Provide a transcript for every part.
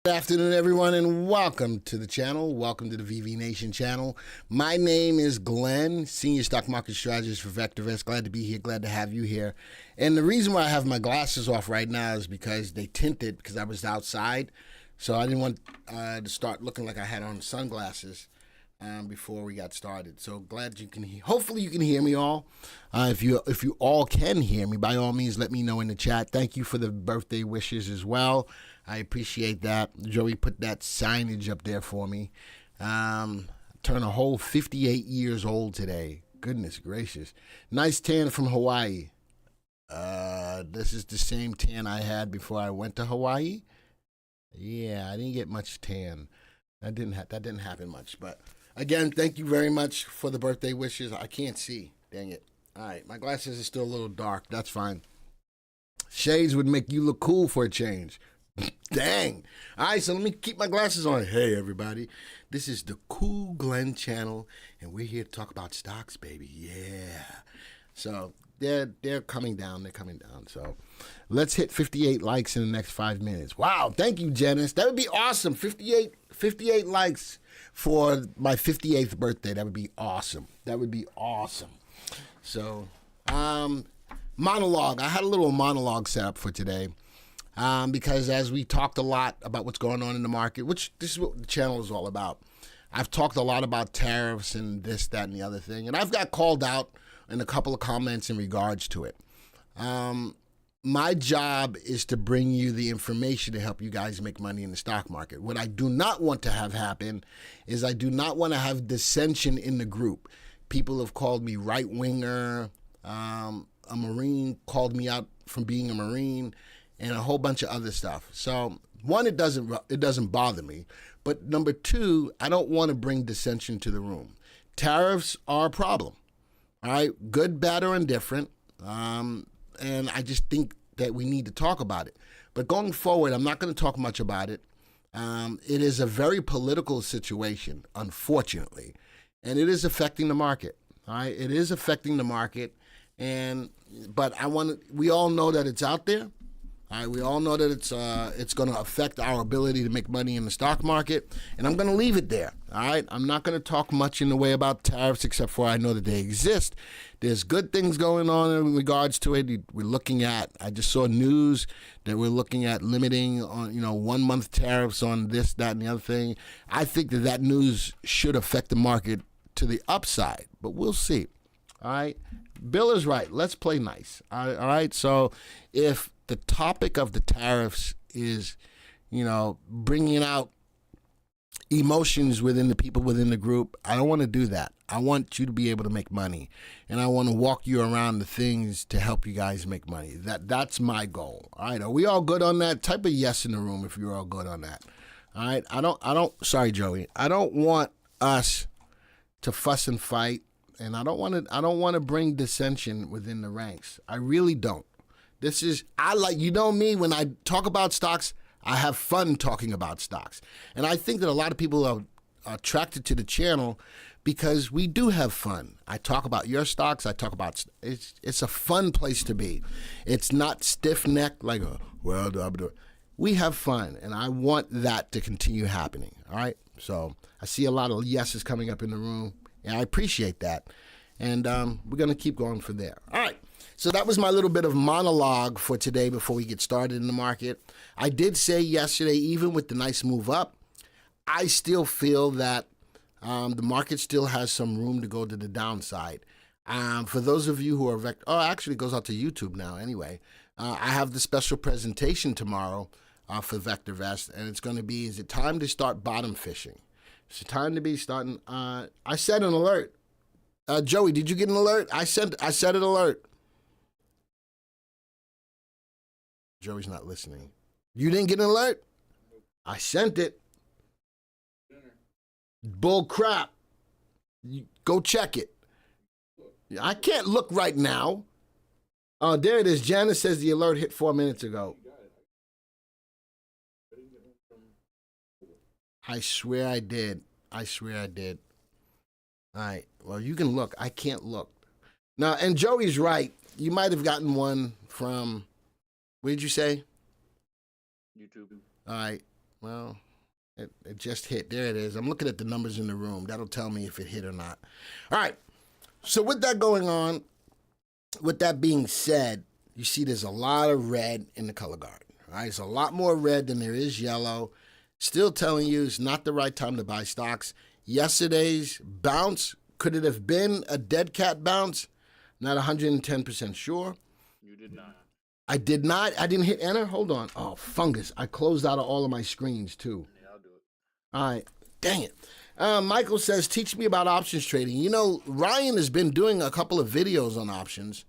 Good afternoon, everyone, and welcome to the channel. Welcome to the VV Nation channel. My name is Glenn, Senior Stock Market Strategist for VectorVest. Glad to be here. Glad to have you here. And the reason why I have my glasses off right now is because they tinted because I was outside. So I didn't want to start looking like I had on sunglasses before we got started. So glad you can hear. Hopefully you can hear me all. If you all can hear me, by all means, let me know in the chat. Thank you for the birthday wishes as well. I appreciate that. Joey put that signage up there for me. Turn a whole 58 years old today. Goodness gracious. Nice tan from Hawaii. This is the same tan I had before I went to Hawaii. Yeah, I didn't get much tan. That didn't happen much. But again, thank you very much for the birthday wishes. I can't see. Dang it. All right, my glasses are still a little dark. That's fine. Shades would make you look cool for a change. Dang. All right, so let me keep my glasses on. Hey, everybody. This is the Cool Glenn channel, and we're here to talk about stocks, baby. Yeah. So they're coming down. They're coming down. So let's hit 58 likes in the next 5 minutes. Wow. Thank you, Janice. That would be awesome. 58 likes for my 58th birthday. That would be awesome. That would be awesome. So, monologue. I had a little monologue set up for today. Because as we talked a lot about what's going on in the market, which this is what the channel is all about. I've talked a lot about tariffs and this, that, and the other thing. And I've got called out in a couple of comments in regards to it. My job is to bring you the information to help you guys make money in the stock market. What I do not want to have happen is I do not want to have dissension in the group. People have called me right-winger. A Marine called me out from being a Marine, and a whole bunch of other stuff. So one, it doesn't bother me. But number two, I don't want to bring dissension to the room. Tariffs are a problem. All right, good, bad, or indifferent. And I just think that we need to talk about it. But going forward, I'm not going to talk much about it. It is a very political situation, unfortunately, and it is affecting the market. All right, it is affecting the market, but we all know that it's out there. All right, we all know that it's going to affect our ability to make money in the stock market, and I'm going to leave it there. All right, I'm not going to talk much in the way about tariffs, except for I know that they exist. There's good things going on in regards to it. We're looking at. I just saw news that we're looking at limiting on 1 month tariffs on this, that, and the other thing. I think that news should affect the market to the upside, but we'll see. All right, Bill is right. Let's play nice. All right, so if the topic of the tariffs is, bringing out emotions within the people within the group, I don't want to do that. I want you to be able to make money, and I want to walk you around the things to help you guys make money. That's my goal. All right, are we all good on that? Type a yes in the room if you're all good on that. All right, I don't. Sorry, Joey. I don't want us to fuss and fight, and I don't want to bring dissension within the ranks. I really don't. Me, when I talk about stocks, I have fun talking about stocks. And I think that a lot of people are attracted to the channel because we do have fun. I talk about your stocks. I talk about, it's a fun place to be. It's not stiff-necked like, we have fun, and I want that to continue happening, all right? So I see a lot of yeses coming up in the room, and I appreciate that. And we're going to keep going from there. All right. So that was my little bit of monologue for today before we get started in the market. I did say yesterday, even with the nice move up, I still feel that the market still has some room to go to the downside. For those of you who are actually it goes out to YouTube now anyway. I have the special presentation tomorrow for VectorVest, and it's going to be, is it time to start bottom fishing? Is it time to be starting? I set an alert. Joey, did you get an alert? I set an alert. Joey's not listening. You didn't get an alert? I sent it. Bull crap. Go check it. I can't look right now. Oh, there it is. Janice says the alert hit 4 minutes ago. I swear I did. All right. Well, you can look. I can't look. Now, and Joey's right. You might have gotten one from, what did you say? YouTube. All right. Well, it just hit. There it is. I'm looking at the numbers in the room. That'll tell me if it hit or not. All right. So with that going on, with that being said, you see there's a lot of red in the color guard. Right? It's a lot more red than there is yellow. Still telling you it's not the right time to buy stocks. Yesterday's bounce, could it have been a dead cat bounce? Not 110% sure. You did not. I did not. I didn't hit enter. Hold on. Oh, fungus. I closed out of all of my screens too. Yeah, I'll do it. All right. Dang it. Michael says, teach me about options trading. You know, Ryan has been doing a couple of videos on options.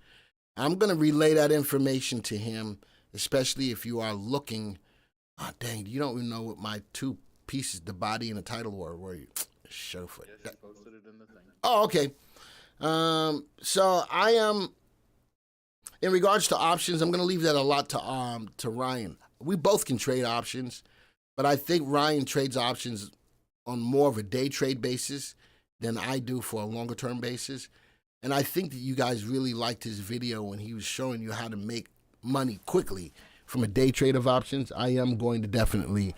I'm going to relay that information to him, especially if you are looking. Oh, dang. You don't even know what my two pieces, the body and the title were you? Sugarfoot. Yes, you posted it in the thing. Oh, okay. So I am, in regards to options, I'm going to leave that a lot to Ryan. We both can trade options, but I think Ryan trades options on more of a day trade basis than I do for a longer term basis. And I think that you guys really liked his video when he was showing you how to make money quickly from a day trade of options. I am going to definitely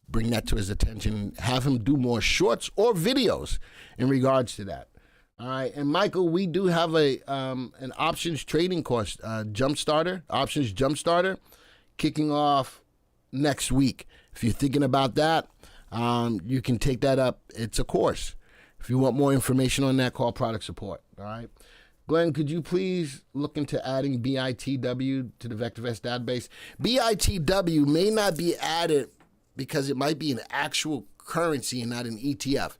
bring that to his attention, have him do more shorts or videos in regards to that. All right, and Michael, we do have an options trading course, options jump starter, kicking off next week. If you're thinking about that, you can take that up. It's a course. If you want more information on that, call product support. All right, Glenn, could you please look into adding BITW to the VectorVest database? BITW may not be added because it might be an actual currency and not an ETF.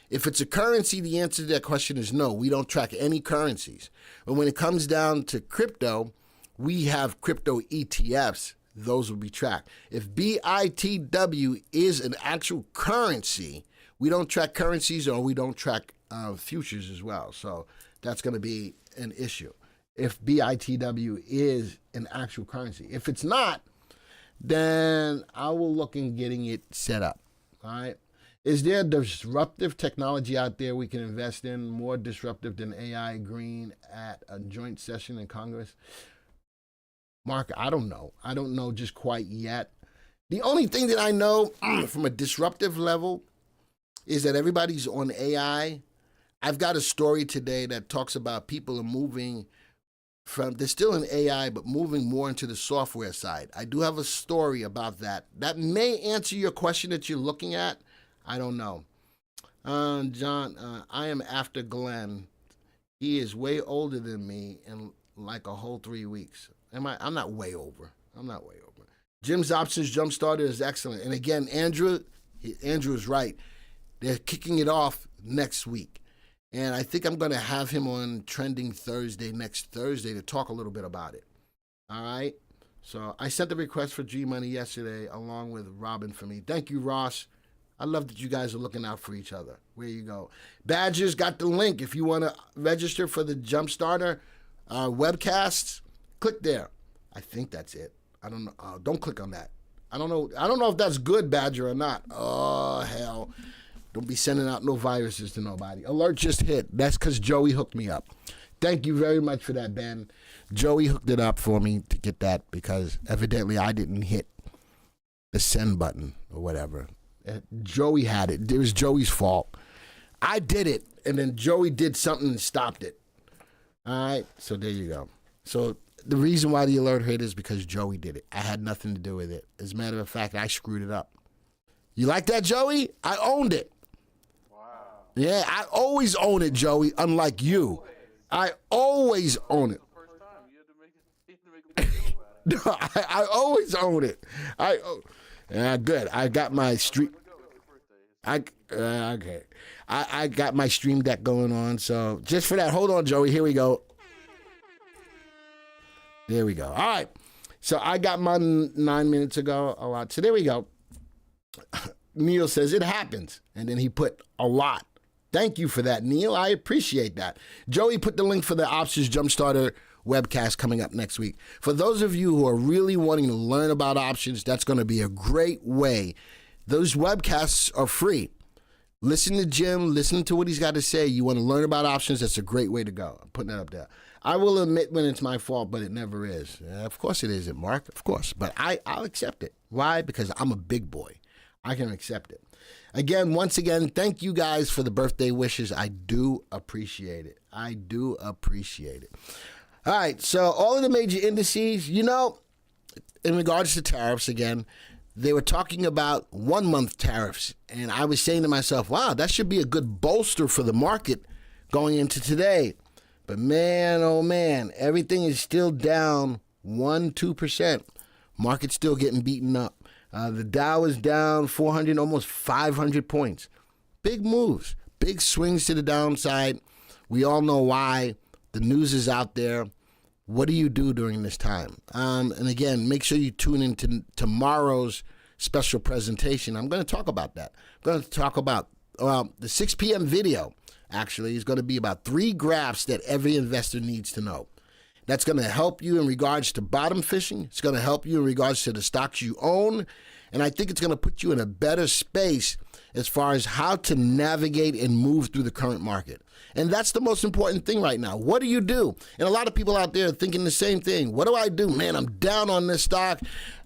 If it's a currency, the answer to that question is no. We don't track any currencies. But when it comes down to crypto, we have crypto ETFs. Those will be tracked. If BITW is an actual currency, we don't track currencies or we don't track futures as well. So that's going to be an issue if BITW is an actual currency. If it's not, then I will look in getting it set up. All right. Is there disruptive technology out there we can invest in, more disruptive than AI Green at a joint session in Congress? Mark, I don't know. I don't know just quite yet. The only thing that I know from a disruptive level is that everybody's on AI. I've got a story today that talks about people are moving from, they're still in AI, but moving more into the software side. I do have a story about that. That may answer your question that you're looking at. I don't know. John, I am after Glenn. He is way older than me in like a whole 3 weeks. I'm not way over. I'm not way over. Jim's options jump starter is excellent. And again, Andrew is right. They're kicking it off next week. And I think I'm going to have him on Trending Thursday, next Thursday, to talk a little bit about it. All right? So I sent the request for G-Money yesterday along with Robin for me. Thank you, Ross. I love that you guys are looking out for each other. Where you go. Badger's got the link. If you want to register for the Jumpstarter webcasts, click there. I think that's it. I don't know. Don't click on that. I don't know if that's good, Badger, or not. Oh, hell. Don't be sending out no viruses to nobody. Alert just hit. That's because Joey hooked me up. Thank you very much for that, Ben. Joey hooked it up for me to get that because evidently I didn't hit the send button or whatever. Joey had it. It was Joey's fault. I did it, and then Joey did something and stopped it. All right, so there you go. So the reason why the alert hit is because Joey did it. I had nothing to do with it. As a matter of fact, I screwed it up. You like that, Joey? I owned it. Yeah, I always own it, Joey, unlike you. I always own it. No, I always own it. Good. I got my stream. Okay. I got my stream deck going on. So just for that, hold on, Joey. Here we go. There we go. All right. So I got mine 9 minutes ago. A lot. So there we go. Neil says it happens, and then he put a lot. Thank you for that, Neil. I appreciate that. Joey put the link for the Options Jumpstarter webcast coming up next week. For those of you who are really wanting to learn about options, that's going to be a great way. Those webcasts are free. Listen to Jim. Listen to what he's got to say. You want to learn about options, that's a great way to go. I'm putting that up there. I will admit when it's my fault, but it never is. Of course it isn't, Mark. Of course. But I'll accept it. Why? Because I'm a big boy. I can accept it. Again, once again, thank you guys for the birthday wishes. I do appreciate it. I do appreciate it. All right, so all of the major indices, you know, in regards to tariffs again, they were talking about 1 month tariffs. And I was saying to myself, wow, that should be a good bolster for the market going into today. But man, oh man, everything is still down 1-2%. Market's still getting beaten up. The Dow is down 400, almost 500 points. Big moves, big swings to the downside. We all know why. The news is out there. What do you do during this time? And again, make sure you tune into tomorrow's special presentation. I'm going to talk about that. I'm going to talk about the 6 p.m. video, actually, is going to be about 3 graphs that every investor needs to know. That's going to help you in regards to bottom fishing. It's going to help you in regards to the stocks you own. And I think it's going to put you in a better space as far as how to navigate and move through the current market. And that's the most important thing right now. What do you do? And a lot of people out there are thinking the same thing. What do I do? Man, I'm down on this stock.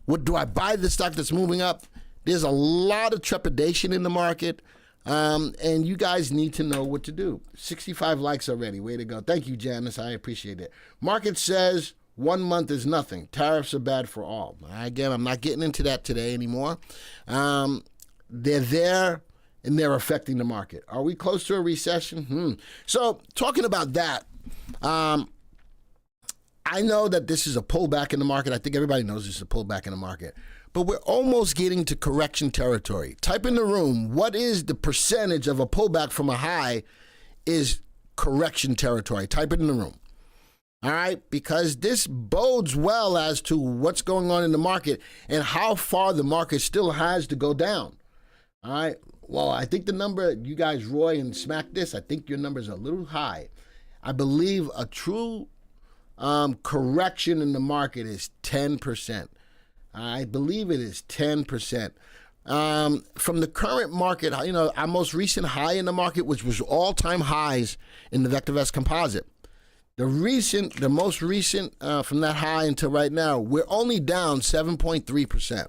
What do I buy this stock that's moving up? There's a lot of trepidation in the market. And you guys need to know what to do. 65 likes already. Way to go. Thank you, Janice. I appreciate it. Market says 1 month is nothing. Tariffs are bad for all. Again, I'm not getting into that today anymore. They're there, and they're affecting the market. Are we close to a recession? So talking about that, I know that this is a pullback in the market. I think everybody knows this is a pullback in the market. But we're almost getting to correction territory. Type in the room, what is the percentage of a pullback from a high is correction territory? Type it in the room. All right? Because this bodes well as to what's going on in the market and how far the market still has to go down. All right? Well, I think the number, you guys, Roy and Smack This, I think your number is a little high. I believe a true correction in the market is 10%. I believe it is 10%. From the current market, you know, our most recent high in the market, which was all-time highs in the VectorVest composite. The most recent from that high until right now, we're only down 7.3%.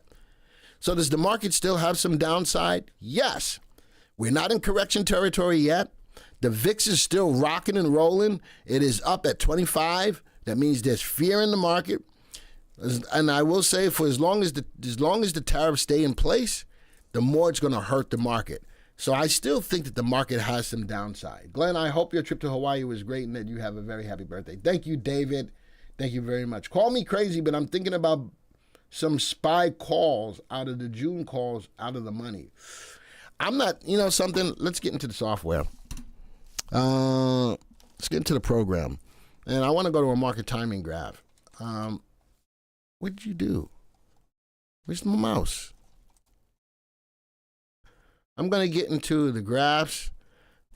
So does the market still have some downside? Yes. We're not in correction territory yet. The VIX is still rocking and rolling. It is up at 25. That means there's fear in the market. And I will say, for as long as the tariffs stay in place, the more it's going to hurt the market. So I still think that the market has some downside. Glenn, I hope your trip to Hawaii was great and that you have a very happy birthday. Thank you, David. Thank you very much. Call me crazy, but I'm thinking about some SPY calls out of the June calls out of the money. I'm not, you know something, let's get into the software. Let's get into the program. And I want to go to a market timing graph. What did you do? Where's my mouse? I'm going to get into the graphs.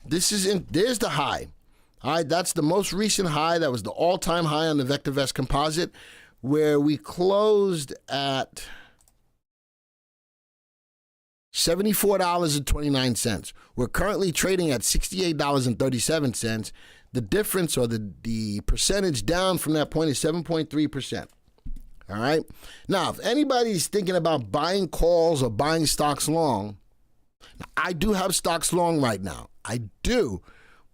There's the high. All right, that's the most recent high. That was the all-time high on the VectorVest composite, where we closed at $74.29. We're currently trading at $68.37. The difference, or the percentage down from that point, is 7.3%. All right. Now, if anybody's thinking about buying calls or buying stocks long, I do have stocks long right now. I do.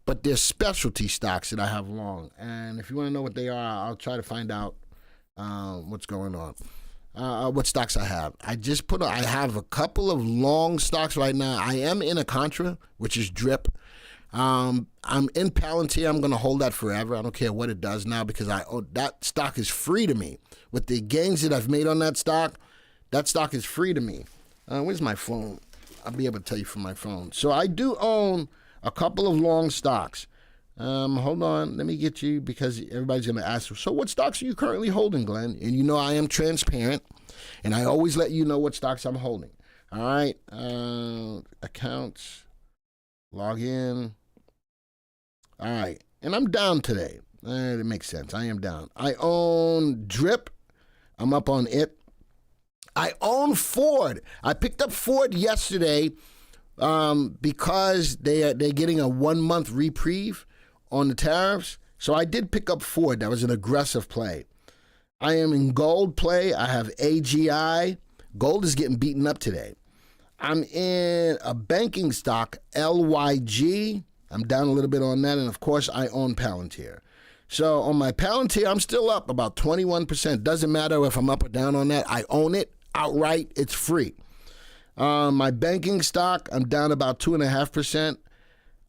But there's specialty stocks that I have long. And if you want to know what they are, I'll try to find out what's going on. What stocks I have. I have a couple of long stocks right now. I am in a Contra, which is DRIP. I'm in Palantir. I'm going to hold that forever. I don't care what it does now because that stock is free to me. With the gains that I've made on that stock is free to me. Where's my phone? I'll be able to tell you from my phone. So I do own a couple of long stocks. Hold on. Let me get you, because everybody's going to ask, so what stocks are you currently holding, Glenn? And you know I am transparent, and I always let you know what stocks I'm holding. All right. Accounts. Log in. All right. And I'm down today. It makes sense. I am down. I own DRIP. I'm up on it. I own Ford. I picked up Ford yesterday because they're getting a 1 month reprieve on the tariffs. So I did pick up Ford. That was an aggressive play. I am in gold play. I have AGI. Gold is getting beaten up today. I'm in a banking stock, LYG. I'm down a little bit on that. And, of course, I own Palantir. So on my Palantir, I'm still up about 21%. Doesn't matter if I'm up or down on that. I own it outright. It's free. My banking stock, I'm down about 2.5%.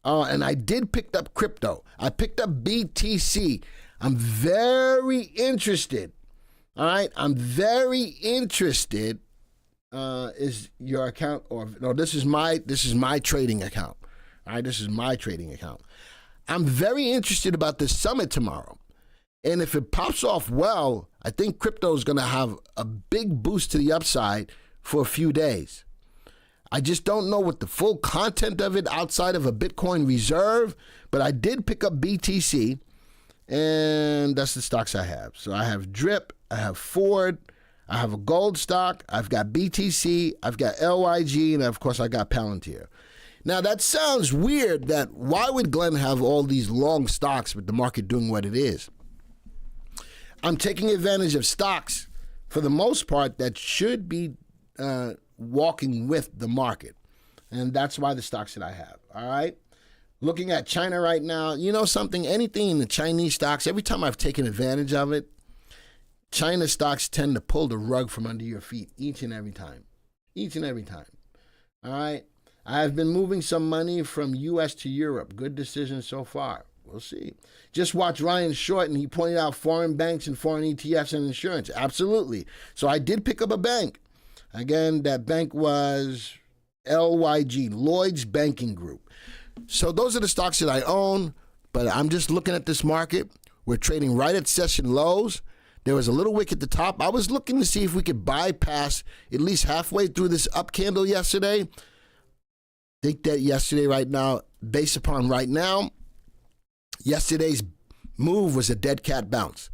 And I did pick up crypto. I picked up BTC. I'm very interested. All right. I'm very interested. Is your account or no? This is my trading account. All right. This is my trading account. I'm very interested about this summit tomorrow. And if it pops off well, I think crypto is going to have a big boost to the upside for a few days. I just don't know what the full content of it outside of a Bitcoin reserve, but I did pick up BTC, and that's the stocks I have. So I have DRIP, I have Ford, I have a gold stock, I've got BTC, I've got LYG, and of course I got Palantir. Now that sounds weird that why would Glenn have all these long stocks with the market doing what it is? I'm taking advantage of stocks for the most part that should be walking with the market. And that's why the stocks that I have. All right. Looking at China right now, you know something, anything in the Chinese stocks, every time I've taken advantage of it, China stocks tend to pull the rug from under your feet each and every time. Each and every time. All right. I've been moving some money from U.S. to Europe. Good decision so far. We'll see. Just watch Ryan Short, and he pointed out foreign banks and foreign ETFs and insurance. Absolutely. So I did pick up a bank. Again, that bank was LYG, Lloyd's Banking Group. So those are the stocks that I own, but I'm just looking at this market. We're trading right at session lows. There was a little wick at the top. I was looking to see if we could bypass at least halfway through this up candle yesterday. Think that yesterday right now, based upon right now, yesterday's move was a dead cat bounce.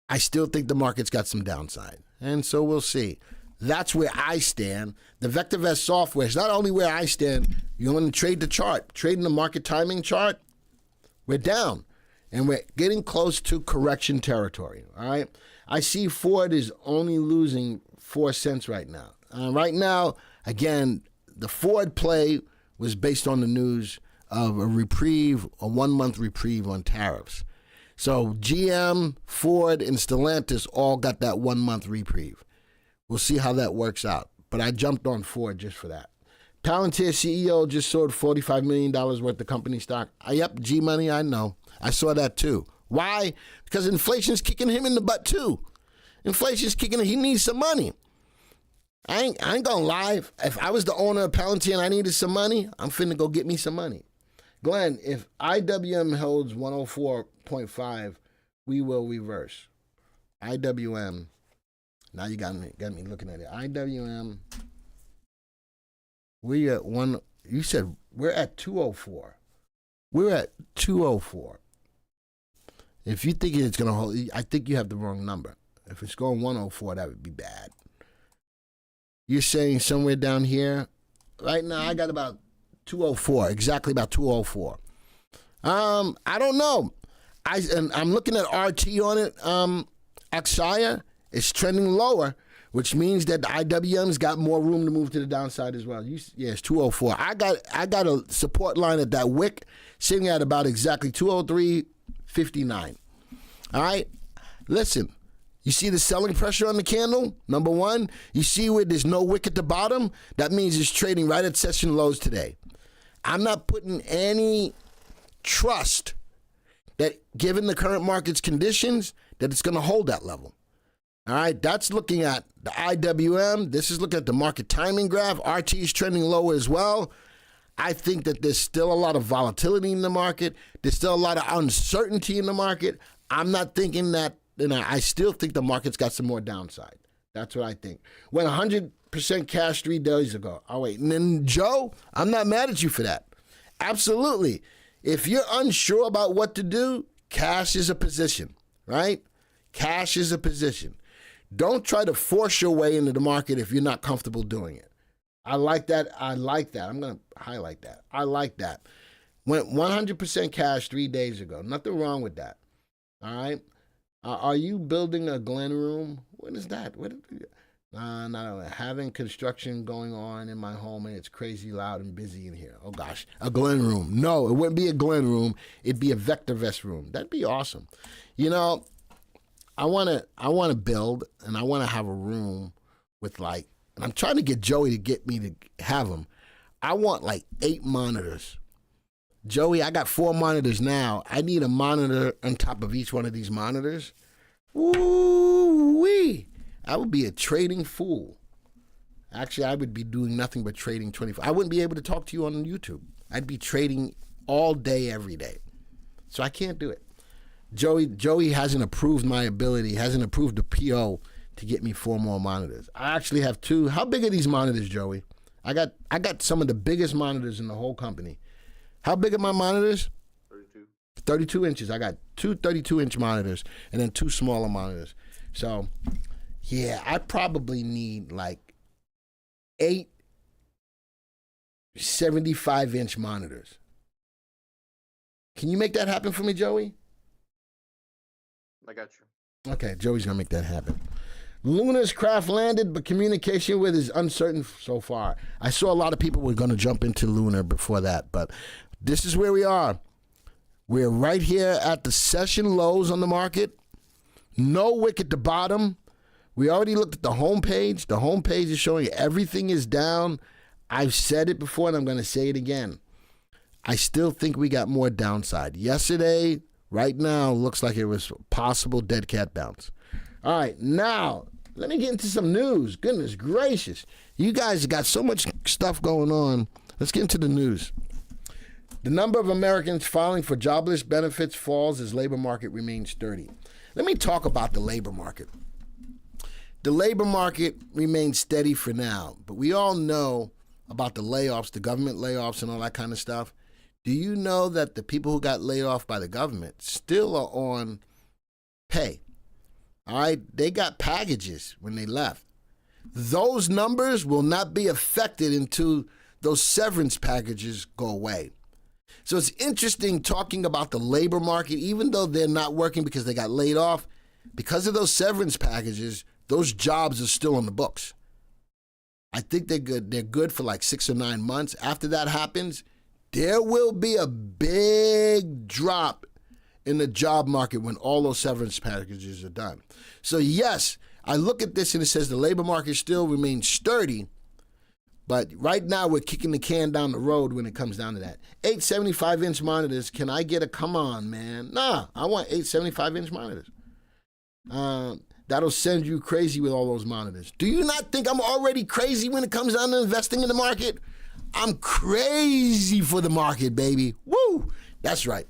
I still think the market's got some downside, and so we'll see. That's where I stand. The VectorVest software is not only where I stand. You want to trade the chart, trading the market timing chart, we're down, and we're getting close to correction territory, all right? I see Ford is only losing 4 cents right now. Right now, again, the Ford play was based on the news of a reprieve, a 1-month reprieve on tariffs. So GM, Ford, and Stellantis all got that 1-month reprieve. We'll see how that works out. But I jumped on Ford just for that. Palantir CEO just sold $45 million worth of company stock. Yep, G-Money, I know. I saw that too. Why? Because inflation's kicking him in the butt too. Inflation's kicking him. He needs some money. I ain't gonna lie. If I was the owner of Palantir and I needed some money, I'm finna go get me some money. Glenn, if IWM holds 104.5, we will reverse. IWM. Now you got me looking at it. IWM. We at one. You said we're at 204. We're at 204. If you think it's gonna hold, I think you have the wrong number. If it's going 104, that would be bad. You're saying somewhere down here. Right now, I got about 204. Exactly about 204. I don't know. I'm looking at RT on it. Axia is trending lower, which means that the IWM's got more room to move to the downside as well. Yeah, it's 204. I got a support line at that wick sitting at about exactly 203.59. All right? Listen, you see the selling pressure on the candle? Number one, you see where there's no wick at the bottom? That means it's trading right at session lows today. I'm not putting any trust that given the current market's conditions, that it's going to hold that level. All right, that's looking at the IWM. This is looking at the market timing graph. RT is trending lower as well. I think that there's still a lot of volatility in the market. There's still a lot of uncertainty in the market. I'm not thinking that, I still think the market's got some more downside. That's what I think. Went 100% cash 3 days ago. Oh, wait. And then, Joe, I'm not mad at you for that. Absolutely. If you're unsure about what to do, cash is a position, right? Cash is a position. Don't try to force your way into the market if you're not comfortable doing it. I like that. I'm going to highlight that. I like that. Went 100% cash 3 days ago. Nothing wrong with that. All right? Are you building a Glen room? What is that? Not having construction going on in my home and it's crazy loud and busy in here. Oh gosh, a Glen room. No, it wouldn't be a Glen room. It'd be a VectorVest room. That'd be awesome. You know, I wanna build and I wanna have a room with and I'm trying to get Joey to get me to have them. I want 8 monitors. Joey, I got 4 monitors now. I need a monitor on top of each one of these monitors. Woo-wee. I would be a trading fool. Actually, I would be doing nothing but trading 24. I wouldn't be able to talk to you on YouTube. I'd be trading all day, every day. So I can't do it. Joey hasn't approved my ability, hasn't approved the PO to get me 4 more monitors. I actually have 2. How big are these monitors, Joey? I got some of the biggest monitors in the whole company. How big are my monitors? 32. 32 inches. I got 2 32-inch monitors and then 2 smaller monitors. So, yeah, I probably need 8 75-inch monitors. Can you make that happen for me, Joey? I got you. Okay, Joey's going to make that happen. Lunar's craft landed, but communication with is uncertain so far. I saw a lot of people were going to jump into Lunar before that, but this is where we are. We're right here at the session lows on the market. No wick at the bottom. We already looked at the homepage. The homepage is showing everything is down. I've said it before, and I'm going to say it again. I still think we got more downside. Yesterday, right now, looks like it was a possible dead cat bounce. All right, now, let me get into some news. Goodness gracious. You guys got so much stuff going on. Let's get into the news. The number of Americans filing for jobless benefits falls as labor market remains sturdy. Let me talk about the labor market. The labor market remains steady for now, but we all know about the layoffs, the government layoffs and all that kind of stuff. Do you know that the people who got laid off by the government still are on pay? All right, they got packages when they left. Those numbers will not be affected until those severance packages go away. So it's interesting talking about the labor market, even though they're not working because they got laid off, because of those severance packages, those jobs are still on the books. I think they're good. They're good for 6 or 9 months. After that happens, there will be a big drop in the job market when all those severance packages are done. So yes, I look at this and it says the labor market still remains sturdy, but right now we're kicking the can down the road when it comes down to that. 8 75-inch monitors, can I get a come on, man? Nah, I want 8 75-inch monitors. That'll send you crazy with all those monitors. Do you not think I'm already crazy when it comes down to investing in the market? I'm crazy for the market, baby. Woo! That's right.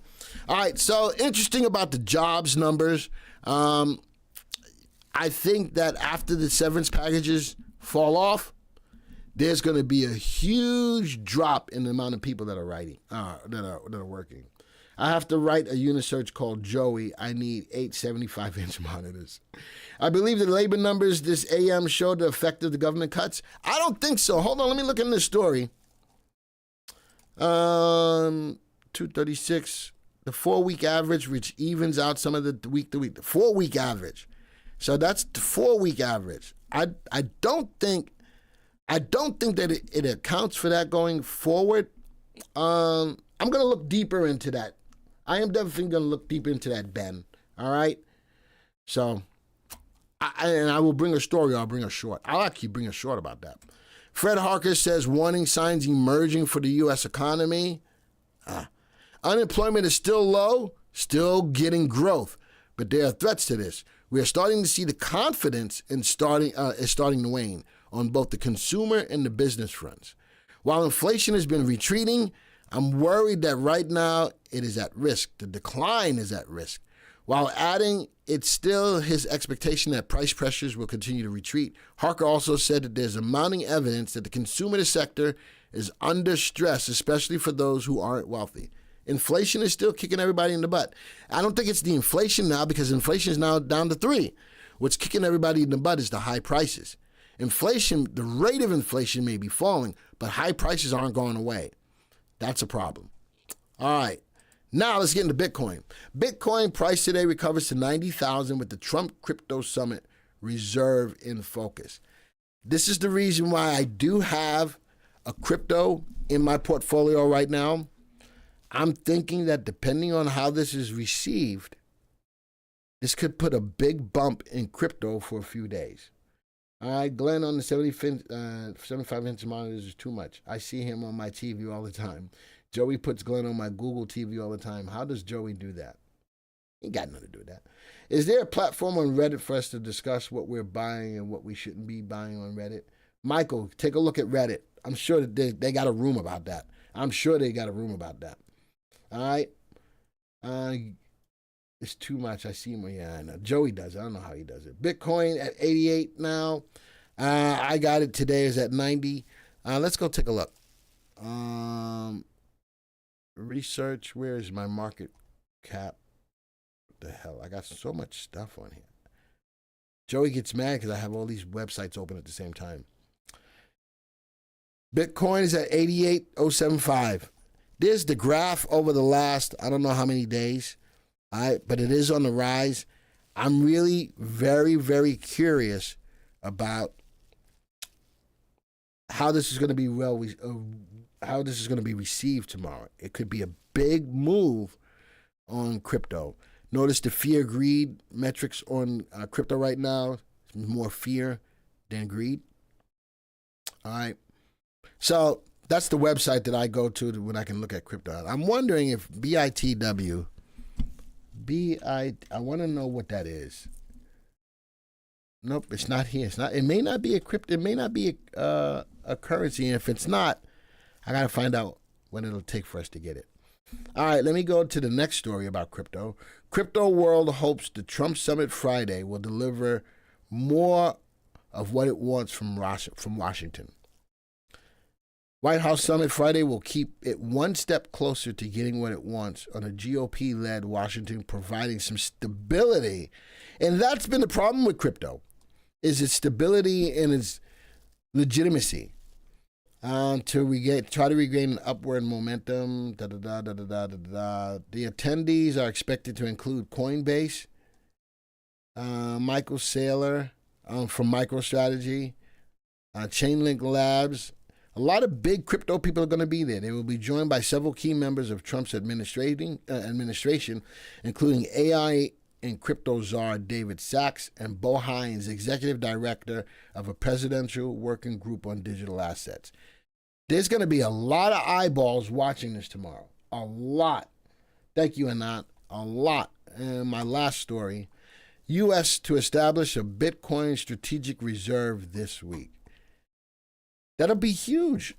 All right, so interesting about the jobs numbers. I think that after the severance packages fall off, there's going to be a huge drop in the amount of people that are writing, that are working. I have to write a unisearch called Joey. I need 8 75-inch monitors. I believe the labor numbers this AM showed the effect of the government cuts. I don't think so. Hold on, let me look in this story. 236. The 4-week average, which evens out some of the week-to-week. The 4-week average. So that's the 4-week average. I don't think that it accounts for that going forward. I'm going to look deeper into that. I am definitely going to look deeper into that, Ben. All right? So, I will bring a story or I'll bring a short. I'll actually bring a short about that. Fred Harker says warning signs emerging for the U.S. economy. Unemployment is still low, still getting growth, but there are threats to this. We are starting to see the confidence is starting to wane on both the consumer and the business fronts. While inflation has been retreating, I'm worried that right now it is at risk. The decline is at risk. While adding, it's still his expectation that price pressures will continue to retreat. Harker also said that there's mounting evidence that the consumer sector is under stress, especially for those who aren't wealthy. Inflation is still kicking everybody in the butt. I don't think it's the inflation now because inflation is now down to 3. What's kicking everybody in the butt is the high prices. Inflation, the rate of inflation may be falling, but high prices aren't going away. That's a problem. All right. Now let's get into Bitcoin. Bitcoin price today recovers to 90,000 with the Trump Crypto Summit reserve in focus. This is the reason why I do have a crypto in my portfolio right now. I'm thinking that depending on how this is received, this could put a big bump in crypto for a few days. All right, Glenn on the 75-inch monitors is too much. I see him on my TV all the time. Joey puts Glenn on my Google TV all the time. How does Joey do that? He ain't got nothing to do with that. Is there a platform on Reddit for us to discuss what we're buying and what we shouldn't be buying on Reddit? Michael, take a look at Reddit. I'm sure that they got a room about that. I'm sure they got a room about that. All right? It's too much. I see him. Yeah, I know. Joey does it. I don't know how he does it. Bitcoin at 88 now. I got it today. It's at 90. Let's go take a look. Research. Where is my market cap? What the hell? I got so much stuff on here. Joey gets mad because I have all these websites open at the same time. Bitcoin is at 88,075. There's the graph over the last, I don't know how many days. But it is on the rise. I'm really very, very curious about how this is going to be how this is going to be received tomorrow. It could be a big move on crypto. Notice the fear greed metrics on crypto right now. More fear than greed. All right. So that's the website that I go to when I can look at crypto. I'm wondering if BITW. I want to know what that is. Nope, it's not here. It's not. It may not be a crypto. It may not be a currency. And if it's not, I gotta find out what it'll take for us to get it. All right, let me go to the next story about crypto. Crypto World hopes the Trump Summit Friday will deliver more of what it wants from Washington. White House Summit Friday will keep it one step closer to getting what it wants on a GOP-led Washington, providing some stability. And that's been the problem with crypto, is its stability and its legitimacy. Try to regain an upward momentum. The attendees are expected to include Coinbase, Michael Saylor from MicroStrategy, Chainlink Labs. A lot of big crypto people are going to be there. They will be joined by several key members of Trump's administration, including AI and crypto czar David Sachs and Bo Hines, executive director of a presidential working group on digital assets. There's going to be a lot of eyeballs watching this tomorrow. A lot. Thank you, Anant. A lot. And my last story, U.S. to establish a Bitcoin strategic reserve this week. That'll be huge.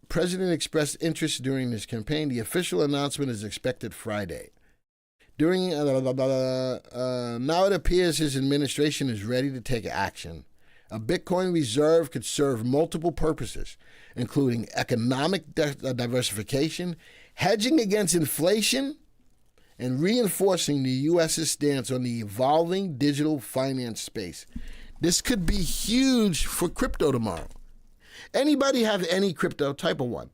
President expressed interest during this campaign. The official announcement is expected Friday. Now it appears his administration is ready to take action. A Bitcoin reserve could serve multiple purposes, including economic diversification, hedging against inflation, and reinforcing the U.S.'s stance on the evolving digital finance space. This could be huge for crypto tomorrow. Anybody have any crypto? Type of 1.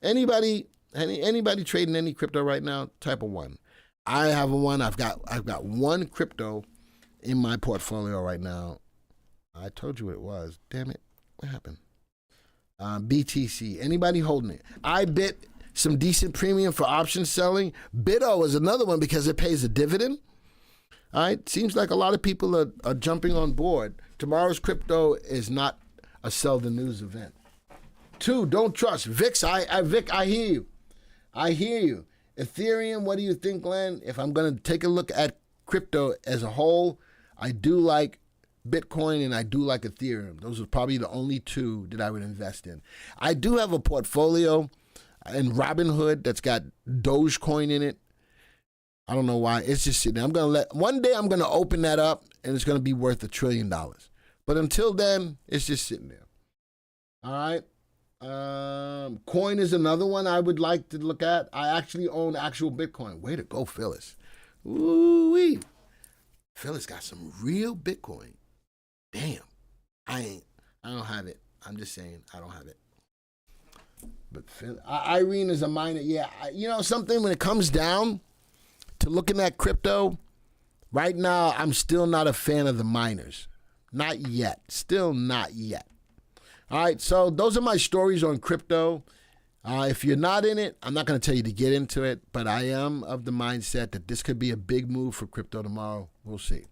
Anybody trading any crypto right now? Type of 1. I have one. I've got one crypto in my portfolio right now. I told you what it was. Damn it. What happened? BTC. Anybody holding it? I bit some decent premium for option selling. BITO is another one because it pays a dividend. All right. Seems like a lot of people are jumping on board. Tomorrow's crypto is not a sell the news event. 2, don't trust. VIX, Vic, I hear you. I hear you. Ethereum, what do you think, Glenn? If I'm going to take a look at crypto as a whole, I do like Bitcoin and I do like Ethereum. Those are probably the only 2 that I would invest in. I do have a portfolio in Robinhood that's got Dogecoin in it. I don't know why. It's just sitting there. One day I'm going to open that up and it's going to be worth $1 trillion. But until then, it's just sitting there. All right. Coin is another one I would like to look at. I actually own actual Bitcoin. Way to go, Phyllis. Ooh-wee. Phyllis got some real Bitcoin. Damn. I don't have it. I'm just saying I don't have it. But Irene is a miner. Yeah. Something when it comes down to looking at crypto, right now I'm still not a fan of the miners. Not yet. Still not yet. All right, so those are my stories on crypto. If you're not in it, I'm not going to tell you to get into it, but I am of the mindset that this could be a big move for crypto tomorrow. We'll see.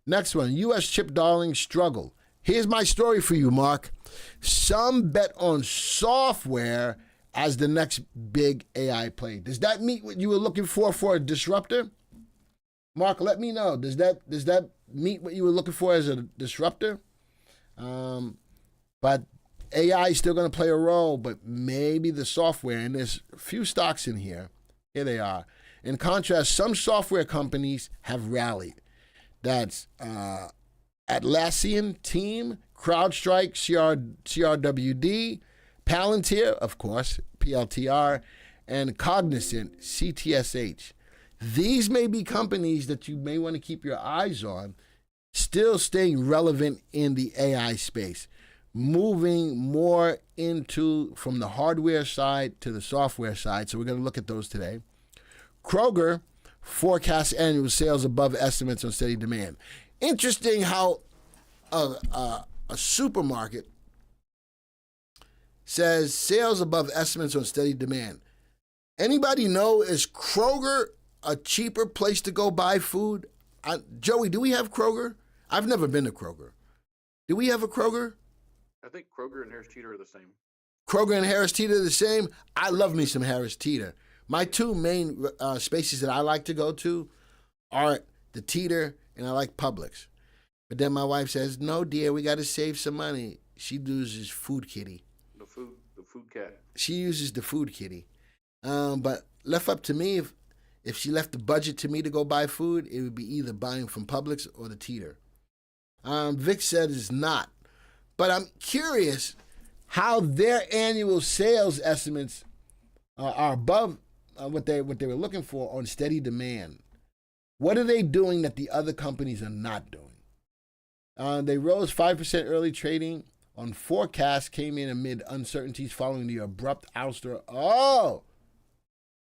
Next one, U.S. chip darlings struggle. Here's my story for you, Mark. Some bet on software as the next big AI play. Does that meet what you were looking for a disruptor? Mark, let me know. Does that meet what you were looking for as a disruptor? But AI is still going to play a role, but maybe the software, and there's a few stocks in here. Here they are. In contrast, some software companies have rallied. That's Atlassian, Team, CrowdStrike, CRWD, Palantir, of course, PLTR, and Cognizant, CTSH. These may be companies that you may want to keep your eyes on, still staying relevant in the AI space, moving more into from the hardware side to the software side. So we're going to look at those today. Kroger forecasts annual sales above estimates on steady demand. Interesting how a supermarket says sales above estimates on steady demand. Anybody know, is Kroger a cheaper place to go buy food? Joey, do we have Kroger? I've never been to Kroger. Do we have a Kroger? I think Kroger and Harris Teeter are the same. Kroger and Harris Teeter are the same? I love me some Harris Teeter. My two main spaces that I like to go to are the Teeter and I like Publix. But then my wife says, no, dear, we got to save some money. She uses Food Kitty. The food cat. She uses the Food Kitty. But left up to me, if she left the budget to me to go buy food, it would be either buying from Publix or the Teeter. Vic said it's not. But I'm curious how their annual sales estimates are above what they were looking for on steady demand. What are they doing that the other companies are not doing? They rose 5% early trading on forecast, came in amid uncertainties following the abrupt ouster. Oh,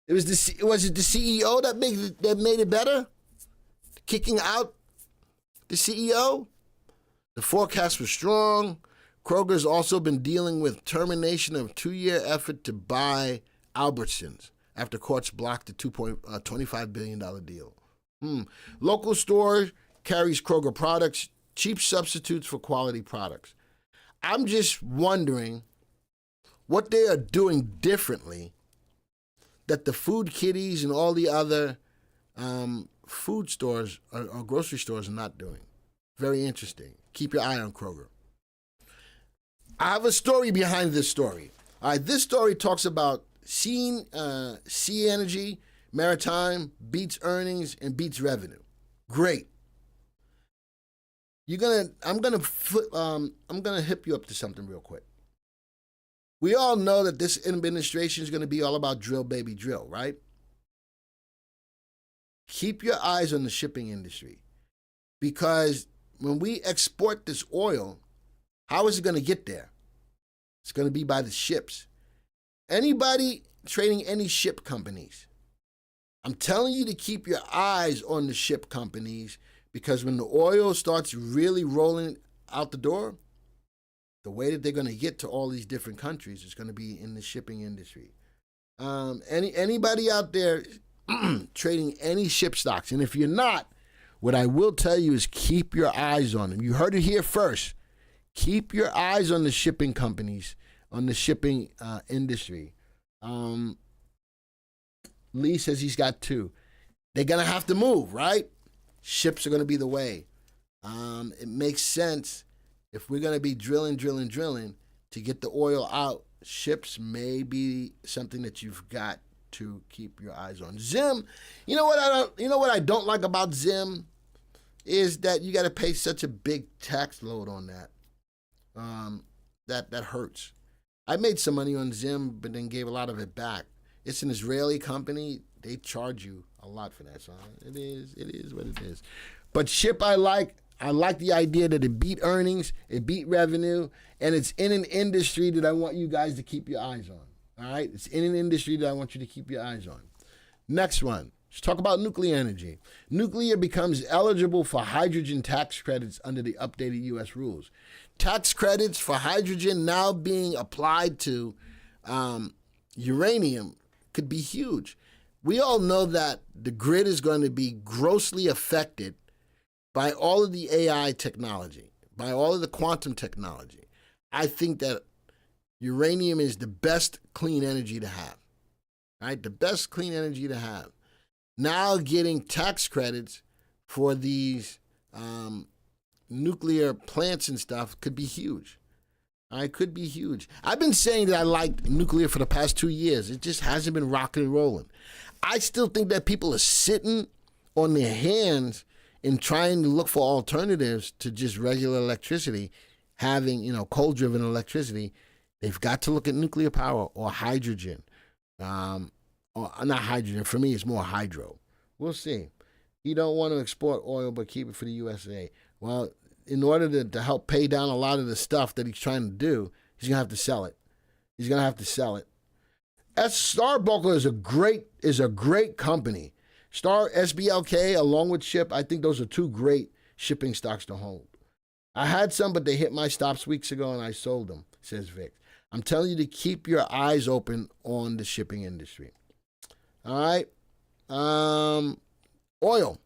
was it the CEO that made it better? Kicking out the CEO? The forecast was strong. Kroger's also been dealing with termination of 2-year effort to buy Albertsons after courts blocked the $2.25 billion deal. Local store carries Kroger products, cheap substitutes for quality products. I'm just wondering what they are doing differently that the Food Kitties and all the other food stores or grocery stores are not doing. Very interesting. Keep your eye on Kroger. I have a story behind this story. All right, this story talks about Sea Energy, Maritime, beats earnings and beats revenue. Great. I'm gonna hip you up to something real quick. We all know that this administration is going to be all about drill, baby, drill, right? Keep your eyes on the shipping industry, because when we export this oil, how is it going to get there? It's going to be by the ships. Anybody trading any ship companies, I'm telling you to keep your eyes on the ship companies, because when the oil starts really rolling out the door, the way that they're going to get to all these different countries is going to be in the shipping industry. Anybody out there trading any ship stocks, and if you're not, what I will tell you is keep your eyes on them. You heard it here first. Keep your eyes on the shipping companies, on the shipping industry. Lee says he's got 2. They're going to have to move, right? Ships are going to be the way. It makes sense. If we're going to be drilling to get the oil out, ships may be something that you've got to keep your eyes on. Zim, you know what I don't like about Zim is that you got to pay such a big tax load on that. That hurts. I made some money on Zim, but then gave a lot of it back. It's an Israeli company. They charge you a lot for that. So it is what it is. But ship I like the idea that it beat earnings, it beat revenue, and it's in an industry that I want you guys to keep your eyes on. All right? It's in an industry that I want you to keep your eyes on. Next one. Let's talk about nuclear energy. Nuclear becomes eligible for hydrogen tax credits under the updated U.S. rules. Tax credits for hydrogen now being applied to uranium could be huge. We all know that the grid is going to be grossly affected by all of the AI technology, by all of the quantum technology. I think that uranium is the best clean energy to have, right? The best clean energy to have. Now getting tax credits for these nuclear plants and stuff could be huge. It could be huge. I've been saying that I like nuclear for the past 2 years. It just hasn't been rocking and rolling. I still think that people are sitting on their hands in trying to look for alternatives to just regular electricity, having, coal-driven electricity. They've got to look at nuclear power or hydrogen. Or not hydrogen. For me, it's more hydro. We'll see. You don't want to export oil, but keep it for the USA. Well, in order to help pay down a lot of the stuff that he's trying to do, he's going to have to sell it. He's going to have to sell it. Starbuckle is a great company. Star SBLK along with Ship, I think those are two great shipping stocks to hold. I had some, but they hit my stops weeks ago and I sold them, says Vic. I'm telling you to keep your eyes open on the shipping industry. All right. Oil.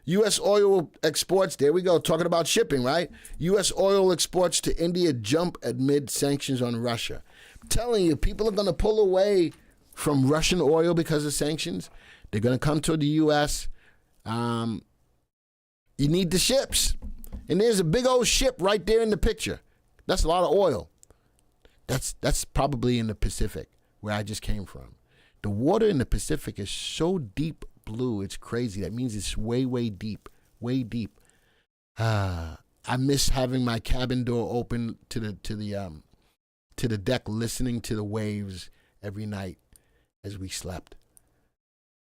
U.S. oil exports, there we go, talking about shipping, right? U.S. oil exports to India jump amid sanctions on Russia. I'm telling you, people are going to pull away from Russian oil because of sanctions. They're going to come to the U.S. You need the ships. And there's a big old ship right there in the picture. That's a lot of oil. That's probably in the Pacific, where I just came from. The water in the Pacific is so deep blue, it's crazy. That means it's way, way deep, way deep. I miss having my cabin door open to the deck, listening to the waves every night as we slept.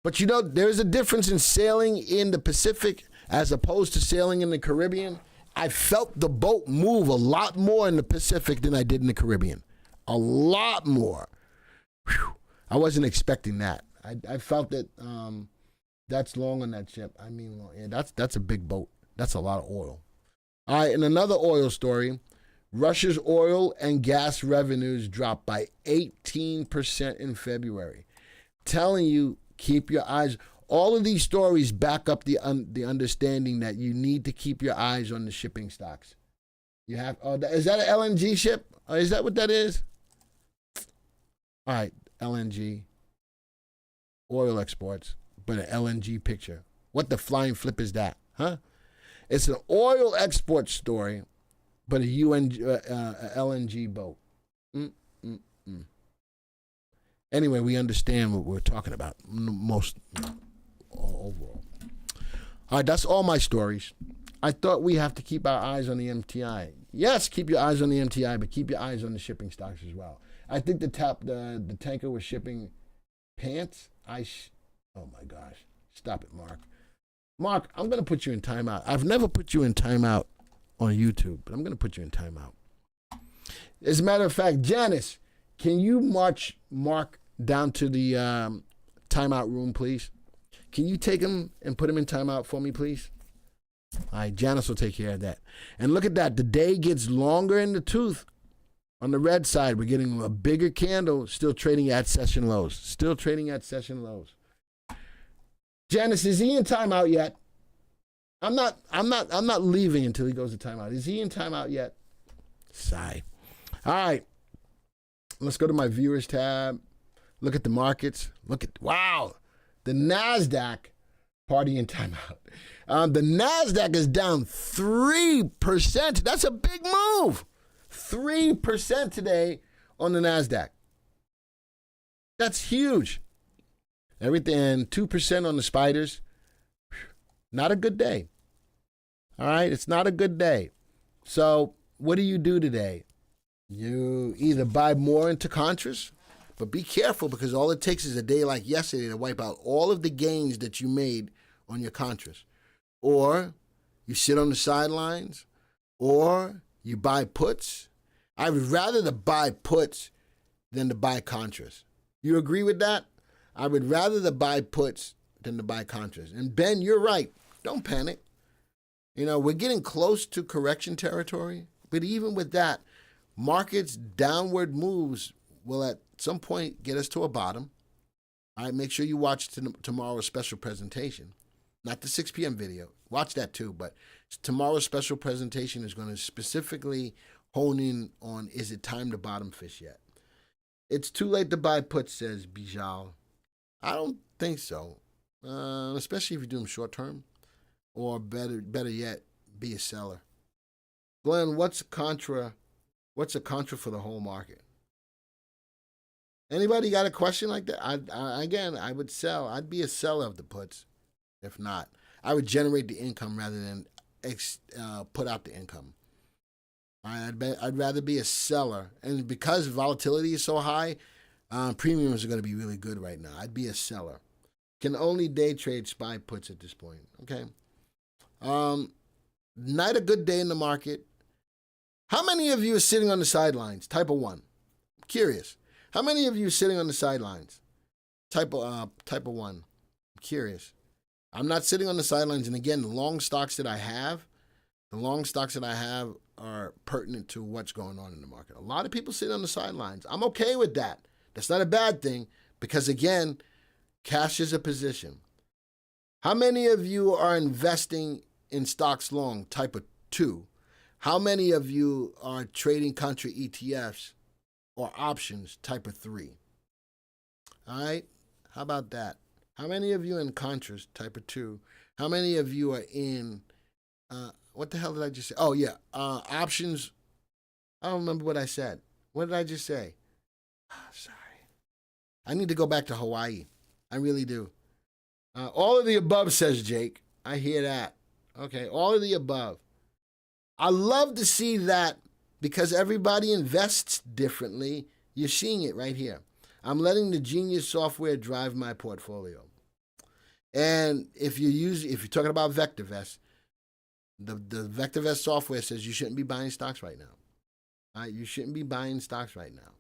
But there's a difference in sailing in the Pacific as opposed to sailing in the Caribbean. I felt the boat move a lot more in the Pacific than I did in the Caribbean. A lot more. Whew. I wasn't expecting that. I felt that that's long on that ship. I mean, yeah, that's a big boat. That's a lot of oil. All right, and another oil story. Russia's oil and gas revenues dropped by 18% in February. Telling you, keep your eyes. All of these stories back up the understanding that you need to keep your eyes on the shipping stocks. You have. Oh, is that an LNG ship? Is that what that is? All right. LNG, oil exports, but an LNG picture. What the flying flip is that, huh? It's an oil export story, but a LNG boat. Anyway, we understand what we're talking about most overall. All right, that's all my stories. I thought we have to keep our eyes on the MTI. Yes, keep your eyes on the MTI, but keep your eyes on the shipping stocks as well. I think the tanker was shipping pants. Oh my gosh. Stop it, Mark. Mark, I'm going to put you in timeout. I've never put you in timeout on YouTube, but I'm going to put you in timeout. As a matter of fact, Janice, can you march Mark down to the timeout room, please? Can you take him and put him in timeout for me, please? All right, Janice will take care of that. And look at that. The day gets longer in the tooth. On the red side, we're getting a bigger candle, still trading at session lows. Still trading at session lows. Janice, is he in timeout yet? I'm not leaving until he goes to timeout. Is he in timeout yet? Sigh. All right. Let's go to my viewers tab. Look at the markets. Wow. The NASDAQ party in timeout. The NASDAQ is down 3%. That's a big move. 3% today on the NASDAQ. That's huge. Everything, 2% on the spiders. Not a good day. All right, it's not a good day. So what do you do today? You either buy more into Contras, but be careful because all it takes is a day like yesterday to wipe out all of the gains that you made on your Contras. Or you sit on the sidelines, or you buy puts. I would rather to buy puts than to buy Contras. You agree with that? I would rather to buy puts than to buy contras. And Ben, you're right. Don't panic. We're getting close to correction territory, but even with that, markets' downward moves will at some point get us to a bottom. All right, make sure you watch tomorrow's special presentation, not the 6 p.m. video. Watch that too, but tomorrow's special presentation is going to specifically hone in on, is it time to bottom fish yet? It's too late to buy puts, says Bijal. I don't think so, especially if you do them short term, or better yet, be a seller. Glenn, what's a contra for the whole market? Anybody got a question like that? I would sell. I'd be a seller of the puts. If not, I would generate the income rather than put out the income. I'd rather be a seller. And because volatility is so high, premiums are going to be really good right now. I'd be a seller. Can only day trade SPY puts at this point. Okay. Not a good day in the market. How many of you are sitting on the sidelines? Type of 1. I'm curious. How many of you are sitting on the sidelines? Type of 1. I'm curious. I'm not sitting on the sidelines. And again, the long stocks that I have are pertinent to what's going on in the market. A lot of people sit on the sidelines. I'm okay with that. That's not a bad thing because, again, cash is a position. How many of you are investing in stocks long? Type of 2. How many of you are trading contra ETFs or options? Type of 3. All right? How about that? How many of you in contras? Type of 2. How many of you are in, what the hell did I just say? Oh, yeah, options. I don't remember what I said. What did I just say? Sorry. I need to go back to Hawaii. I really do. All of the above, says Jake. I hear that. Okay, all of the above. I love to see that because everybody invests differently. You're seeing it right here. I'm letting the Genius software drive my portfolio. And if you're talking about VectorVest, the VectorVest software says you shouldn't be buying stocks right now. All right, you shouldn't be buying stocks right now.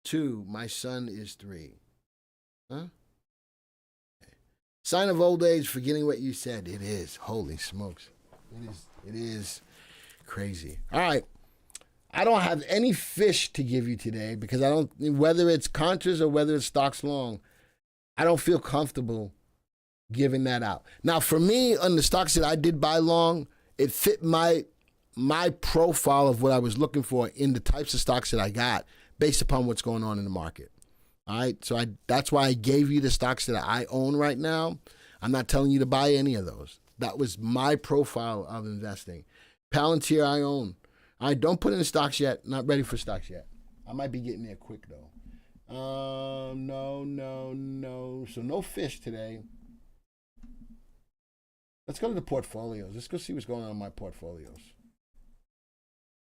2, my son is 3. Huh? Sign of old age, forgetting what you said. It is. Holy smokes. It is crazy. All right. I don't have any fish to give you today because whether it's contras or whether it's stocks long, I don't feel comfortable giving that out. Now, for me, on the stocks that I did buy long, it fit my profile of what I was looking for in the types of stocks that I got based upon what's going on in the market. All right, so that's why I gave you the stocks that I own right now. I'm not telling you to buy any of those. That was my profile of investing. Palantir I own. I don't put in stocks yet. Not ready for stocks yet. I might be getting there quick though. No. So no fish today. Let's go to the portfolios. Let's go see what's going on in my portfolios.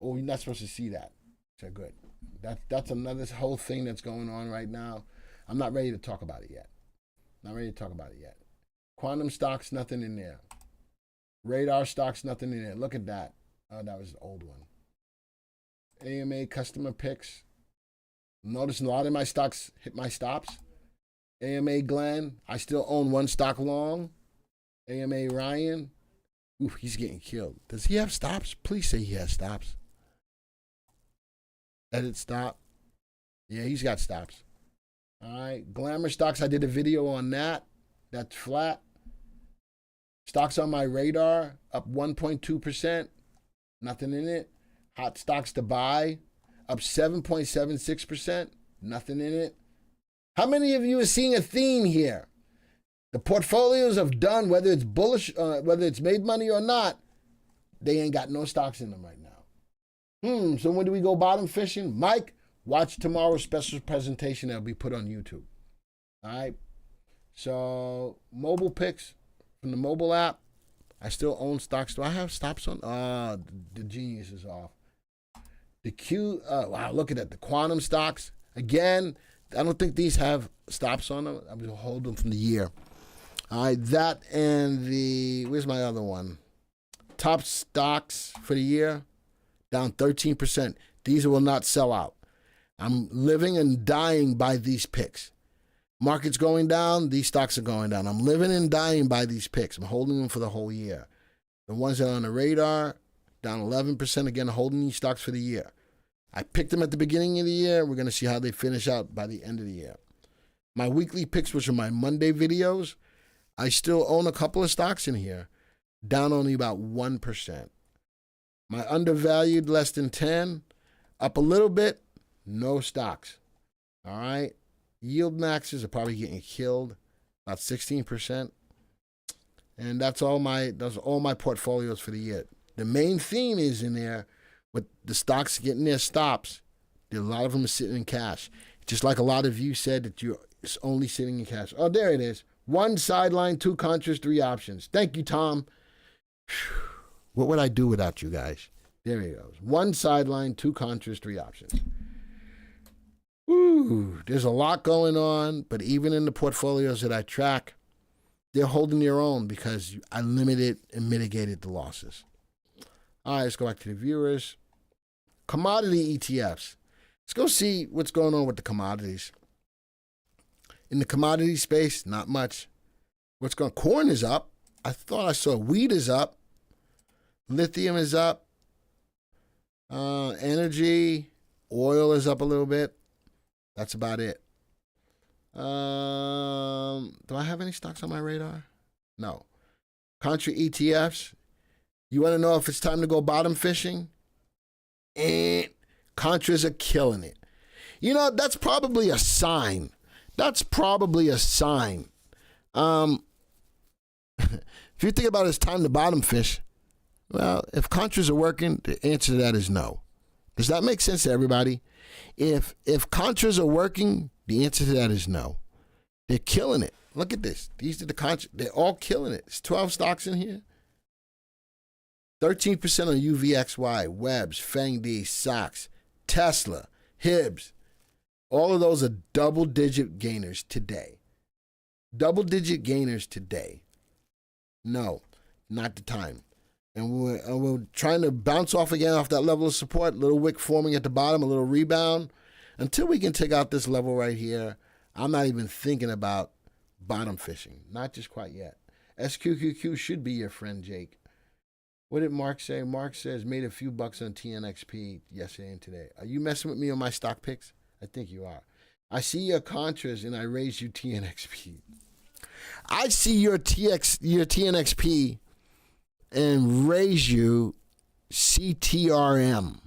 Oh, you're not supposed to see that. So good. That's another whole thing that's going on right now. I'm not ready to talk about it yet. Quantum stocks, nothing in there. Radar stocks, nothing in there. Look at that. Oh, that was an old one. AMA customer picks. Notice a lot of my stocks hit my stops. AMA Glenn, I still own one stock long. AMA Ryan, ooh, he's getting killed. Does he have stops? Please say he has stops. Edit stop. Yeah, he's got stops. All right. Glamour stocks, I did a video on that. That's flat. Stocks on my radar, up 1.2%. Nothing in it. Hot stocks to buy, up 7.76%. Nothing in it. How many of you are seeing a theme here? The portfolios have done, whether it's bullish, whether it's made money or not, they ain't got no stocks in them right now. So when do we go bottom fishing? Mike, watch tomorrow's special presentation that'll be put on YouTube. All right. So mobile picks from the mobile app. I still own stocks. Do I have stops on? The Genius is off. The wow, look at that. The quantum stocks. Again, I don't think these have stops on them. I'm going to hold them from the year. All right, that and where's my other one? Top stocks for the year, down 13%. These will not sell out. I'm living and dying by these picks. Market's going down, these stocks are going down. I'm living and dying by these picks. I'm holding them for the whole year. The ones that are on the radar, down 11%, again, holding these stocks for the year. I picked them at the beginning of the year. We're going to see how they finish out by the end of the year. My weekly picks, which are my Monday videos, I still own a couple of stocks in here, down only about 1%. My undervalued, less than 10, up a little bit, no stocks. All right? Yield maxes are probably getting killed, about 16%. And those are all my portfolios for the year. The main theme is in there with the stocks getting their stops. A lot of them are sitting in cash. Just like a lot of you said that you're only sitting in cash. Oh, there it is. 1 sideline, 2 contras, 3 options. Thank you, Tom. What would I do without you guys? There he goes. 1 sideline, 2 contras, 3 options. Woo, there's a lot going on, but even in the portfolios that I track, they're holding their own because I limited and mitigated the losses. All right, let's go back to the viewers. Commodity ETFs. Let's go see what's going on with the commodities. In the commodity space, not much. What's going on? Corn is up. I thought I saw wheat is up. Lithium is up. Energy, oil is up a little bit. That's about it. Do I have any stocks on my radar? No. Contra ETFs. You want to know if it's time to go bottom fishing? Contras are killing it. You know, that's probably a sign. That's probably a sign. If you think about it, it's time to bottom fish. Well, if contras are working, the answer to that is no. Does that make sense to everybody? If contras are working, the answer to that is no. They're killing it. Look at this. These are the contras. They're all killing it. There's 12 stocks in here. 13% on UVXY, Webbs, FangD, Sox, Tesla, Hibbs. All of those are double-digit gainers today. Double-digit gainers today. No, not the time. And we're trying to bounce off again off that level of support. A little wick forming at the bottom, a little rebound. Until we can take out this level right here, I'm not even thinking about bottom fishing. Not just quite yet. SQQQ should be your friend, Jake. What did Mark say? Mark says, made a few bucks on TNXP yesterday and today. Are you messing with me on my stock picks? I think you are. I see your contras and I raise you TNXP. I see your TNXP and raise you CTRM.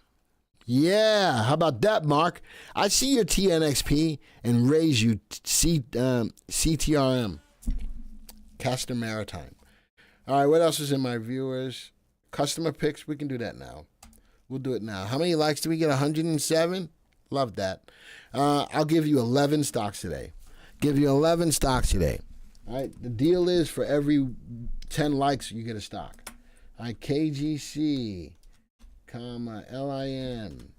Yeah, how about that, Mark? I see your TNXP and raise you CTRM. Castor Maritime. All right, what else is in my viewers? Customer picks, we can do that now. We'll do it now. How many likes do we get? 107? Love that. I'll give you 11 stocks today. Give you 11 stocks today. All right, the deal is for every 10 likes, you get a stock. All right, KGC, LIN,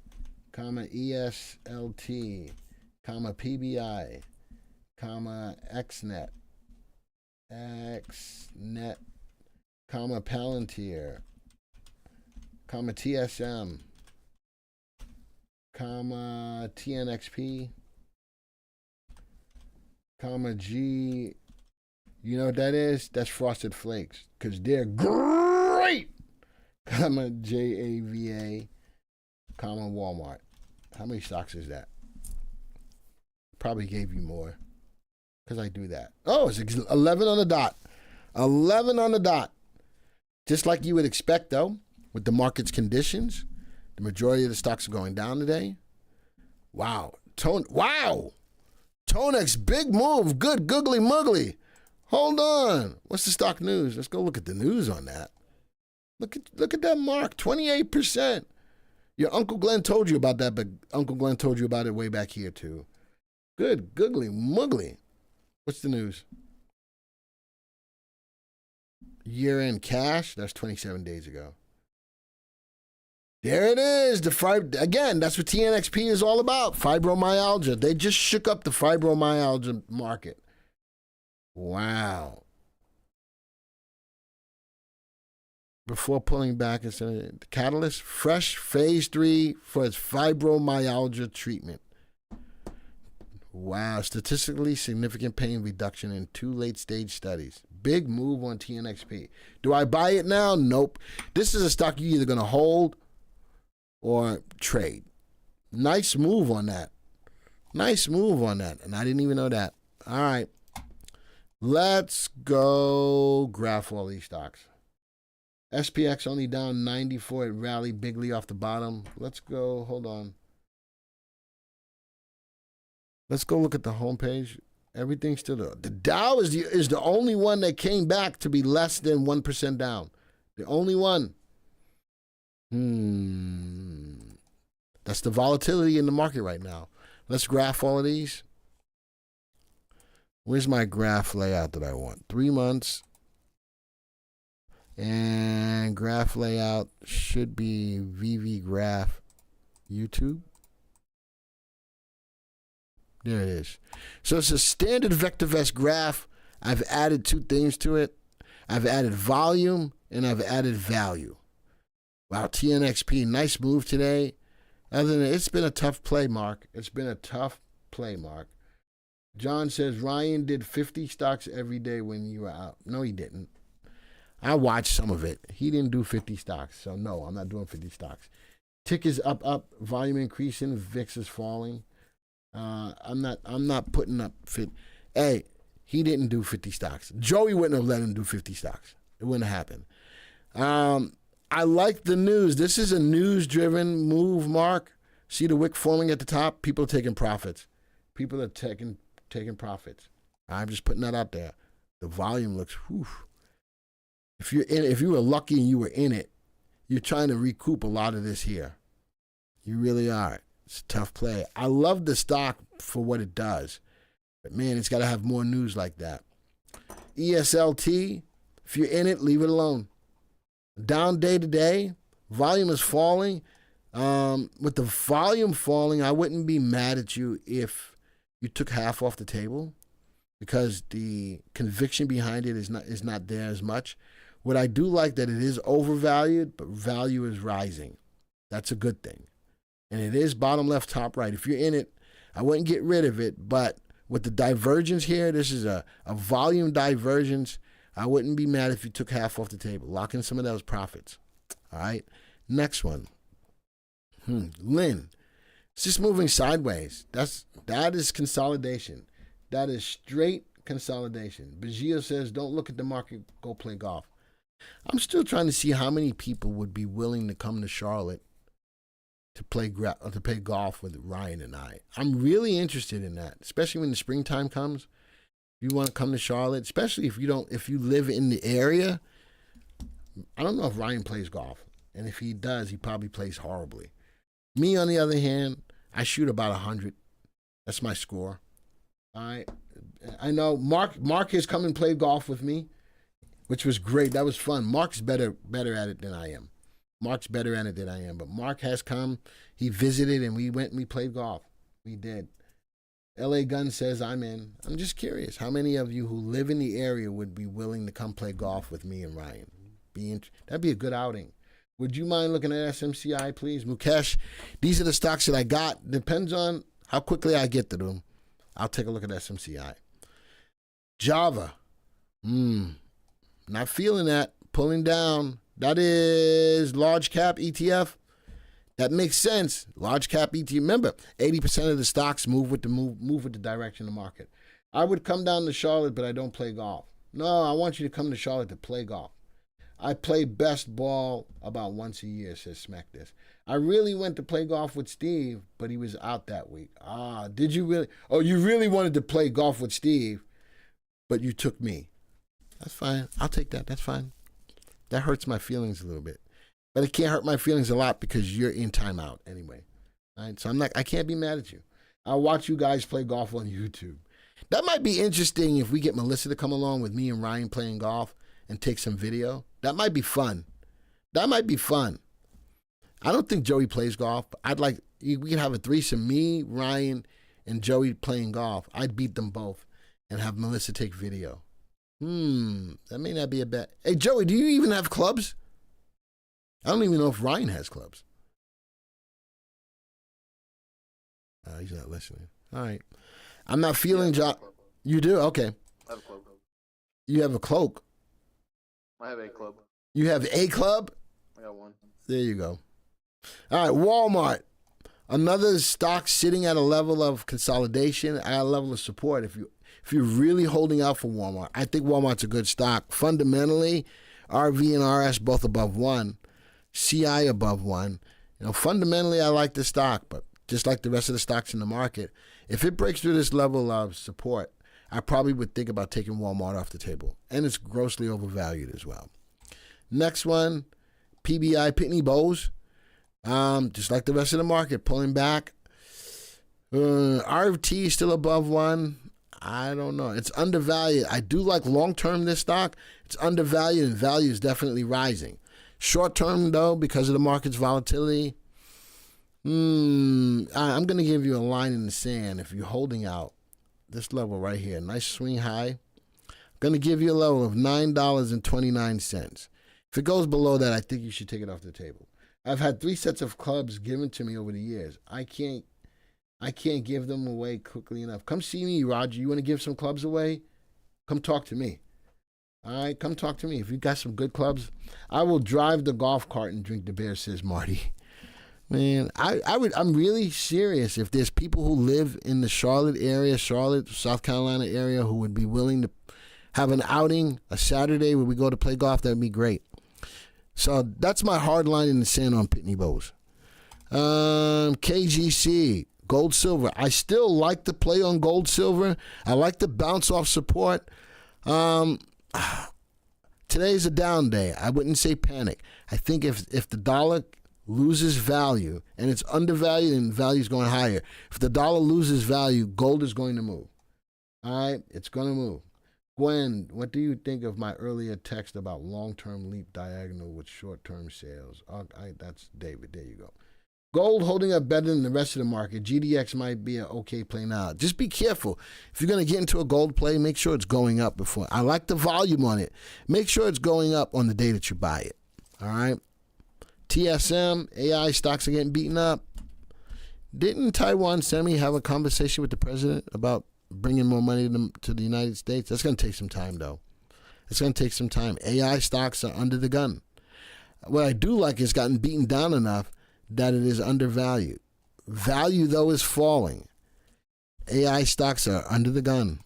ESLT, PBI, XNet, Palantir, TSM, TNXP, G. You know what that is? That's Frosted Flakes, because they're great. JAVA, Walmart. How many stocks is that? Probably gave you more, because I do that. Oh, it's 11 on the dot. 11 on the dot. Just like you would expect, though, with the market's conditions, the majority of the stocks are going down today. Wow. Wow. Tonex, big move. Good googly muggly. Hold on. What's the stock news? Let's go look at the news on that. Look at that mark, 28%. Your Uncle Glenn told you about that, but Uncle Glenn told you about it way back here, too. Good googly muggly. What's the news? Year-end cash, that's 27 days ago. There it is. Again, that's what TNXP is all about, fibromyalgia. They just shook up the fibromyalgia market. Wow. Before pulling back, it's a catalyst, fresh phase 3 for its fibromyalgia treatment. Wow, statistically significant pain reduction in 2 late-stage studies. Big move on TNXP. Do I buy it now? Nope. This is a stock you're either going to hold or trade. Nice move on that. Nice move on that. And I didn't even know that. All right. Let's go graph all these stocks. SPX only down 94. It rallied bigly off the bottom. Let's go. Hold on. Let's go look at the homepage. Everything's still there. The Dow is the only one that came back to be less than 1% down. The only one. That's the volatility in the market right now. Let's graph all of these. Where's my graph layout that I want? 3 months. And graph layout should be VV Graph YouTube. There it is. So it's a standard VectorVest graph. I've added 2 things to it. I've added volume and I've added value. Wow, TNXP, nice move today. Other than that, it's been a tough play, Mark. It's been a tough play, Mark. John says, Ryan did 50 stocks every day when you were out. No, he didn't. I watched some of it. He didn't do 50 stocks. So, no, I'm not doing 50 stocks. Tick is up, volume increasing, VIX is falling. I'm not putting up fit. Hey, he didn't do 50 stocks. Joey wouldn't have let him do 50 stocks. It wouldn't happen. I like the news. This is a news-driven move, Mark. See the wick forming at the top? People are taking profits. People are taking profits. I'm just putting that out there. The volume looks, whew. If you were lucky and you were in it, you're trying to recoup a lot of this here. You really are. It's a tough play. I love the stock for what it does. But, man, it's got to have more news like that. ESLT, if you're in it, leave it alone. Down day to day. Volume is falling. With the volume falling, I wouldn't be mad at you if you took half off the table because the conviction behind it is not there as much. What I do like that it is overvalued, but value is rising. That's a good thing. And it is bottom left, top right. If you're in it, I wouldn't get rid of it. But with the divergence here, this is a volume divergence. I wouldn't be mad if you took half off the table. Lock in some of those profits. All right. Next one. Lynn. It's just moving sideways. That is consolidation. That is straight consolidation. Bajio says, don't look at the market, go play golf. I'm still trying to see how many people would be willing to come to Charlotte to play golf with Ryan and I. I'm really interested in that, especially when the springtime comes. If you want to come to Charlotte, especially if you live in the area. I don't know if Ryan plays golf, and if he does, he probably plays horribly. Me, on the other hand, I shoot about 100. That's my score. All right. I know Mark has come and played golf with me, which was great. That was fun. Mark's better at it than I am. Mark's better at it than I am. But Mark has come. He visited, and we went and we played golf. We did. LA Gun says, I'm in. I'm just curious. How many of you who live in the area would be willing to come play golf with me and Ryan? That'd be a good outing. Would you mind looking at SMCI, please? Mukesh, these are the stocks that I got. Depends on how quickly I get to them. I'll take a look at SMCI. Java. Not feeling that. Pulling down. That is large cap ETF. That makes sense. Large cap ETF. Remember, 80% of the stocks move with the direction of the market. I would come down to Charlotte, but I don't play golf. No, I want you to come to Charlotte to play golf. I play best ball about once a year, says Smack This. I really went to play golf with Steve, but he was out that week. Did you really? Oh, you really wanted to play golf with Steve, but you took me. That's fine. I'll take that. That's fine. That hurts my feelings a little bit. But it can't hurt my feelings a lot because you're in timeout anyway. All right? So I can't be mad at you. I'll watch you guys play golf on YouTube. That might be interesting if we get Melissa to come along with me and Ryan playing golf and take some video. That might be fun. That might be fun. I don't think Joey plays golf. We could have a threesome, me, Ryan, and Joey playing golf. I'd beat them both and have Melissa take video. That may not be a bad. Hey, Joey, do you even have clubs? I don't even know if Ryan has clubs. He's not listening. All right. I'm not feeling John. You do? Okay. I have a club. You have a cloak. I have a club. You have a club? I got one. There you go. All right, Walmart. Another stock sitting at a level of consolidation, at a level of support. If you're really holding out for Walmart, I think Walmart's a good stock. Fundamentally, RV and RS both above 1. CI above 1. Fundamentally, I like the stock, but just like the rest of the stocks in the market, if it breaks through this level of support, I probably would think about taking Walmart off the table. And it's grossly overvalued as well. Next one, PBI, Pitney Bowes. Just like the rest of the market, pulling back. RFT is still above 1. I don't know. It's undervalued. I do like long-term this stock. It's undervalued and value is definitely rising. Short-term, though, because of the market's volatility, I'm going to give you a line in the sand if you're holding out. This level right here, nice swing high. I'm going to give you a level of $9.29. If it goes below that, I think you should take it off the table. I've had 3 sets of clubs given to me over the years. I can't give them away quickly enough. Come see me, Roger. You want to give some clubs away? Come talk to me. All right, come talk to me. If you got some good clubs, I will drive the golf cart and drink the beer, says Marty. Man, I'm really serious. If there's people who live in the Charlotte area, South Carolina area, who would be willing to have an outing, a Saturday where we go to play golf, that would be great. So that's my hard line in the sand on Pitney Bowes. KGC, gold, silver. I still like the play on gold, silver. I like the bounce off support. Today's a down day. I wouldn't say panic. I think if the dollar loses value, and it's undervalued and value is going higher, if the dollar loses value, gold is going to move. All right? It's going to move. Gwen, what do you think of my earlier text about long-term leap diagonal with short-term sales? That's David. There you go. Gold holding up better than the rest of the market. GDX might be an okay play now. Just be careful. If you're going to get into a gold play, make sure it's going up before. I like the volume on it. Make sure it's going up on the day that you buy it. All right? TSM, AI stocks are getting beaten up. Didn't Taiwan Semi have a conversation with the president about bringing more money to the United States? That's going to take some time, though. It's going to take some time. AI stocks are under the gun. What I do like is gotten beaten down enough that it is undervalued. Value, though, is falling. AI stocks are under the gun.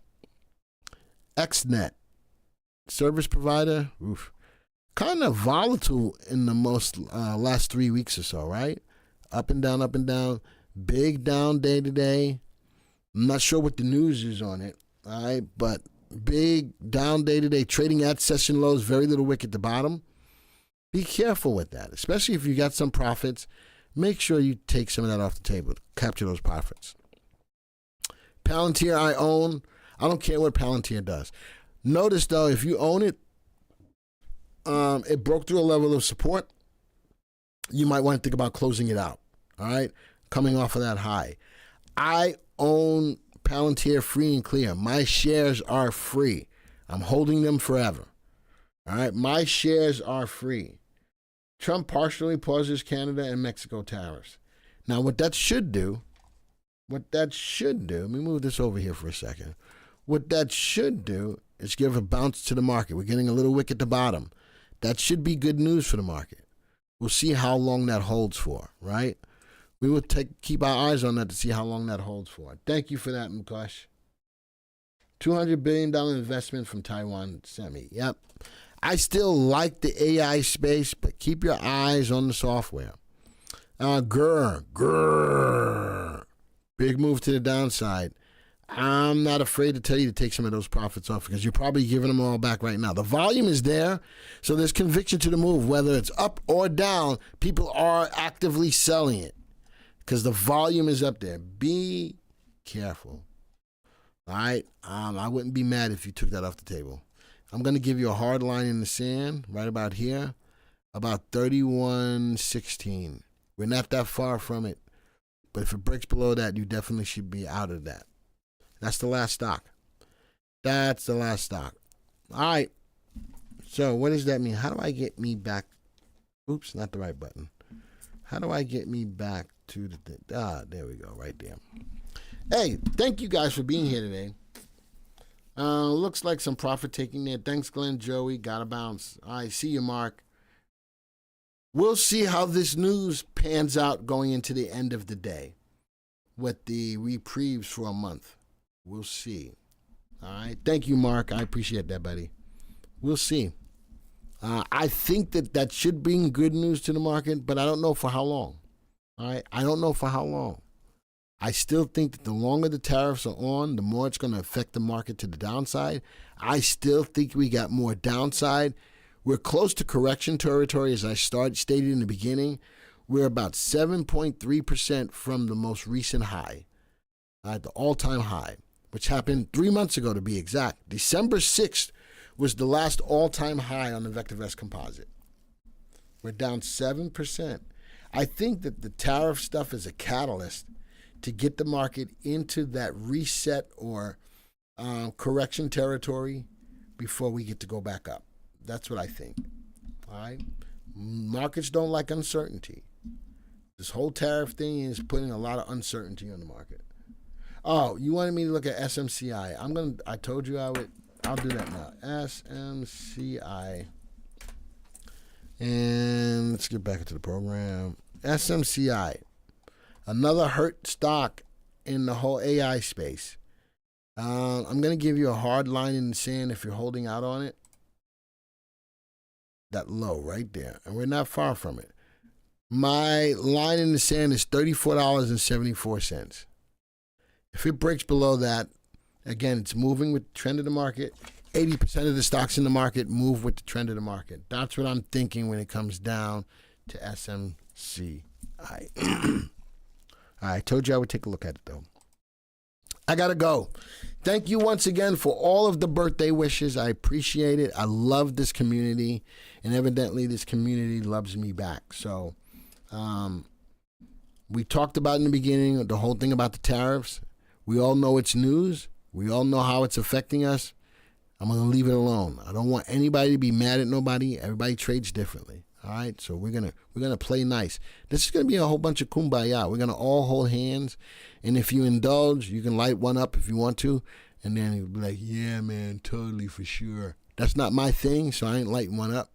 XNet, service provider, kind of volatile in the last 3 weeks or so, right? Up and down, up and down. Big down day to day. I'm not sure what the news is on it, all right? But big down day to day. Trading at session lows, very little wick at the bottom. Be careful with that, especially if you got some profits. Make sure you take some of that off the table to capture those profits. Palantir I own. I don't care what Palantir does. Notice, though, if you own it, it broke through a level of support. You might want to think about closing it out, all right? Coming off of that high. I own Palantir free and clear. My shares are free. I'm holding them forever. All right? My shares are free. Trump partially pauses Canada and Mexico tariffs. Now, what that should do, let me move this over here for a second. What that should do is give a bounce to the market. We're getting a little wick at the bottom. That should be good news for the market. We'll see how long that holds for, right? We will keep our eyes on that to see how long that holds for. Thank you for that, Mukesh. $200 billion investment from Taiwan Semi. Yep. I still like the AI space, but keep your eyes on the software. Grr. Big move to the downside. I'm not afraid to tell you to take some of those profits off because you're probably giving them all back right now. The volume is there, so there's conviction to the move. Whether it's up or down, people are actively selling it because the volume is up there. Be careful. All right? I wouldn't be mad if you took that off the table. I'm going to give you a hard line in the sand right about here, about 31.16. We're not that far from it, but if it breaks below that, you definitely should be out of that. That's the last stock. That's the last stock. All right. So what does that mean? How do I get me back? Oops, not the right button. How do I get me back to the there we go, right there. Hey, thank you guys for being here today. Looks like some profit taking there. Thanks, Glenn, Joey. Gotta bounce. All right, see you, Mark. We'll see how this news pans out going into the end of the day with the reprieves for a month. We'll see. All right. Thank you, Mark. I appreciate that, buddy. We'll see. I think that should bring good news to the market, but I don't know for how long. All right. I don't know for how long. I still think that the longer the tariffs are on, the more it's going to affect the market to the downside. I still think we got more downside. We're close to correction territory, as I stated in the beginning. We're about 7.3% from the most recent high, the all-time high, which happened 3 months ago to be exact. December 6th was the last all-time high on the VectorVest composite. We're down 7%. I think that the tariff stuff is a catalyst to get the market into that reset or correction territory before we get to go back up. That's what I think. All right? Markets don't like uncertainty. This whole tariff thing is putting a lot of uncertainty on the market. Oh, you wanted me to look at SMCI. I told you I would. I'll do that now. SMCI. And let's get back into the program. SMCI. Another hurt stock in the whole AI space. I'm going to give you a hard line in the sand if you're holding out on it. That low right there. And we're not far from it. My line in the sand is $34.74. If it breaks below that, again, it's moving with the trend of the market. 80% of the stocks in the market move with the trend of the market. That's what I'm thinking when it comes down to SMCI. I told you I would take a look at it, though. I got to go. Thank you once again for all of the birthday wishes. I appreciate it. I love this community, and evidently this community loves me back. So we talked about in the beginning the whole thing about the tariffs. We all know it's news. We all know how it's affecting us. I'm going to leave it alone. I don't want anybody to be mad at nobody. Everybody trades differently. All right, so we're gonna play nice. This is gonna be a whole bunch of kumbaya. We're gonna all hold hands, and if you indulge, you can light one up if you want to, and then you'll be like, "Yeah, man, totally for sure." That's not my thing, so I ain't lighting one up.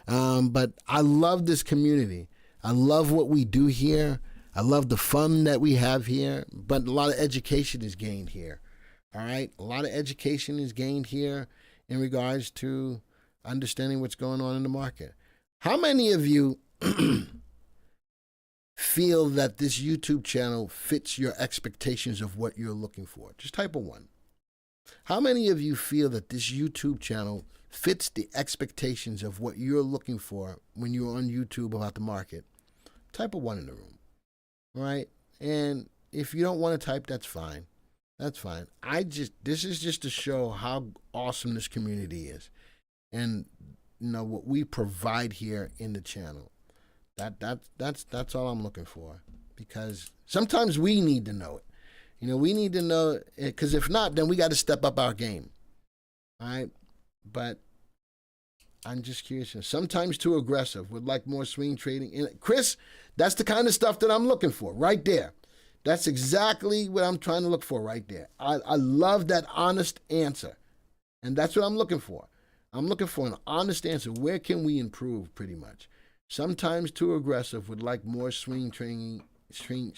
But I love this community. I love what we do here. I love the fun that we have here. But a lot of education is gained here. All right, a lot of education is gained here in regards to understanding what's going on in the market. How many of you feel that this YouTube channel fits your expectations of what you're looking for? Just type a 1. How many of you feel that this YouTube channel fits the expectations of what you're looking for when you're on YouTube about the market? Type a 1 in the room, all right? And if you don't want to type, that's fine. That's fine. This is just to show how awesome this community is. And you know what we provide here in the channel. That's all I'm looking for, because sometimes we need to know it. You know, we need to know it, because if not, then we got to step up our game. All right, but I'm just curious. Sometimes too aggressive. Would like more swing trading. And Chris, that's the kind of stuff that I'm looking for right there. That's exactly what I'm trying to look for right there. I love that honest answer, and that's what I'm looking for. I'm looking for an honest answer. Where can we improve, pretty much? Sometimes too aggressive. Would like more swing trading and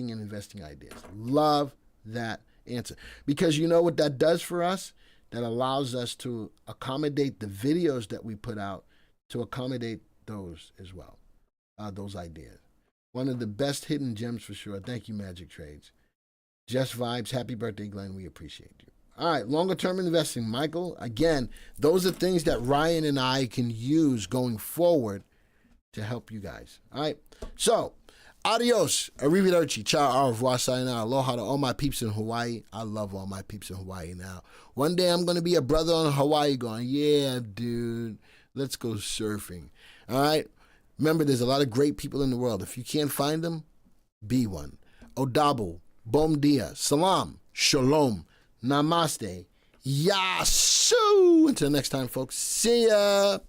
investing ideas. Love that answer. Because you know what that does for us? That allows us to accommodate the videos that we put out, to accommodate those as well, those ideas. One of the best hidden gems for sure. Thank you, Magic Trades. Just vibes. Happy birthday, Glenn. We appreciate you. All right, longer term investing, Michael. Again, those are things that Ryan and I can use going forward to help you guys. All right, so adios, arrivederci, ciao, au revoir, sayonara, aloha to all my peeps in Hawaii. I love all my peeps in Hawaii now. One day I'm going to be a brother on Hawaii going, yeah, dude, let's go surfing. All right, remember, there's a lot of great people in the world. If you can't find them, be one. Odabu, bom dia, salam, shalom. Namaste. Yasu. Until next time, folks. See ya.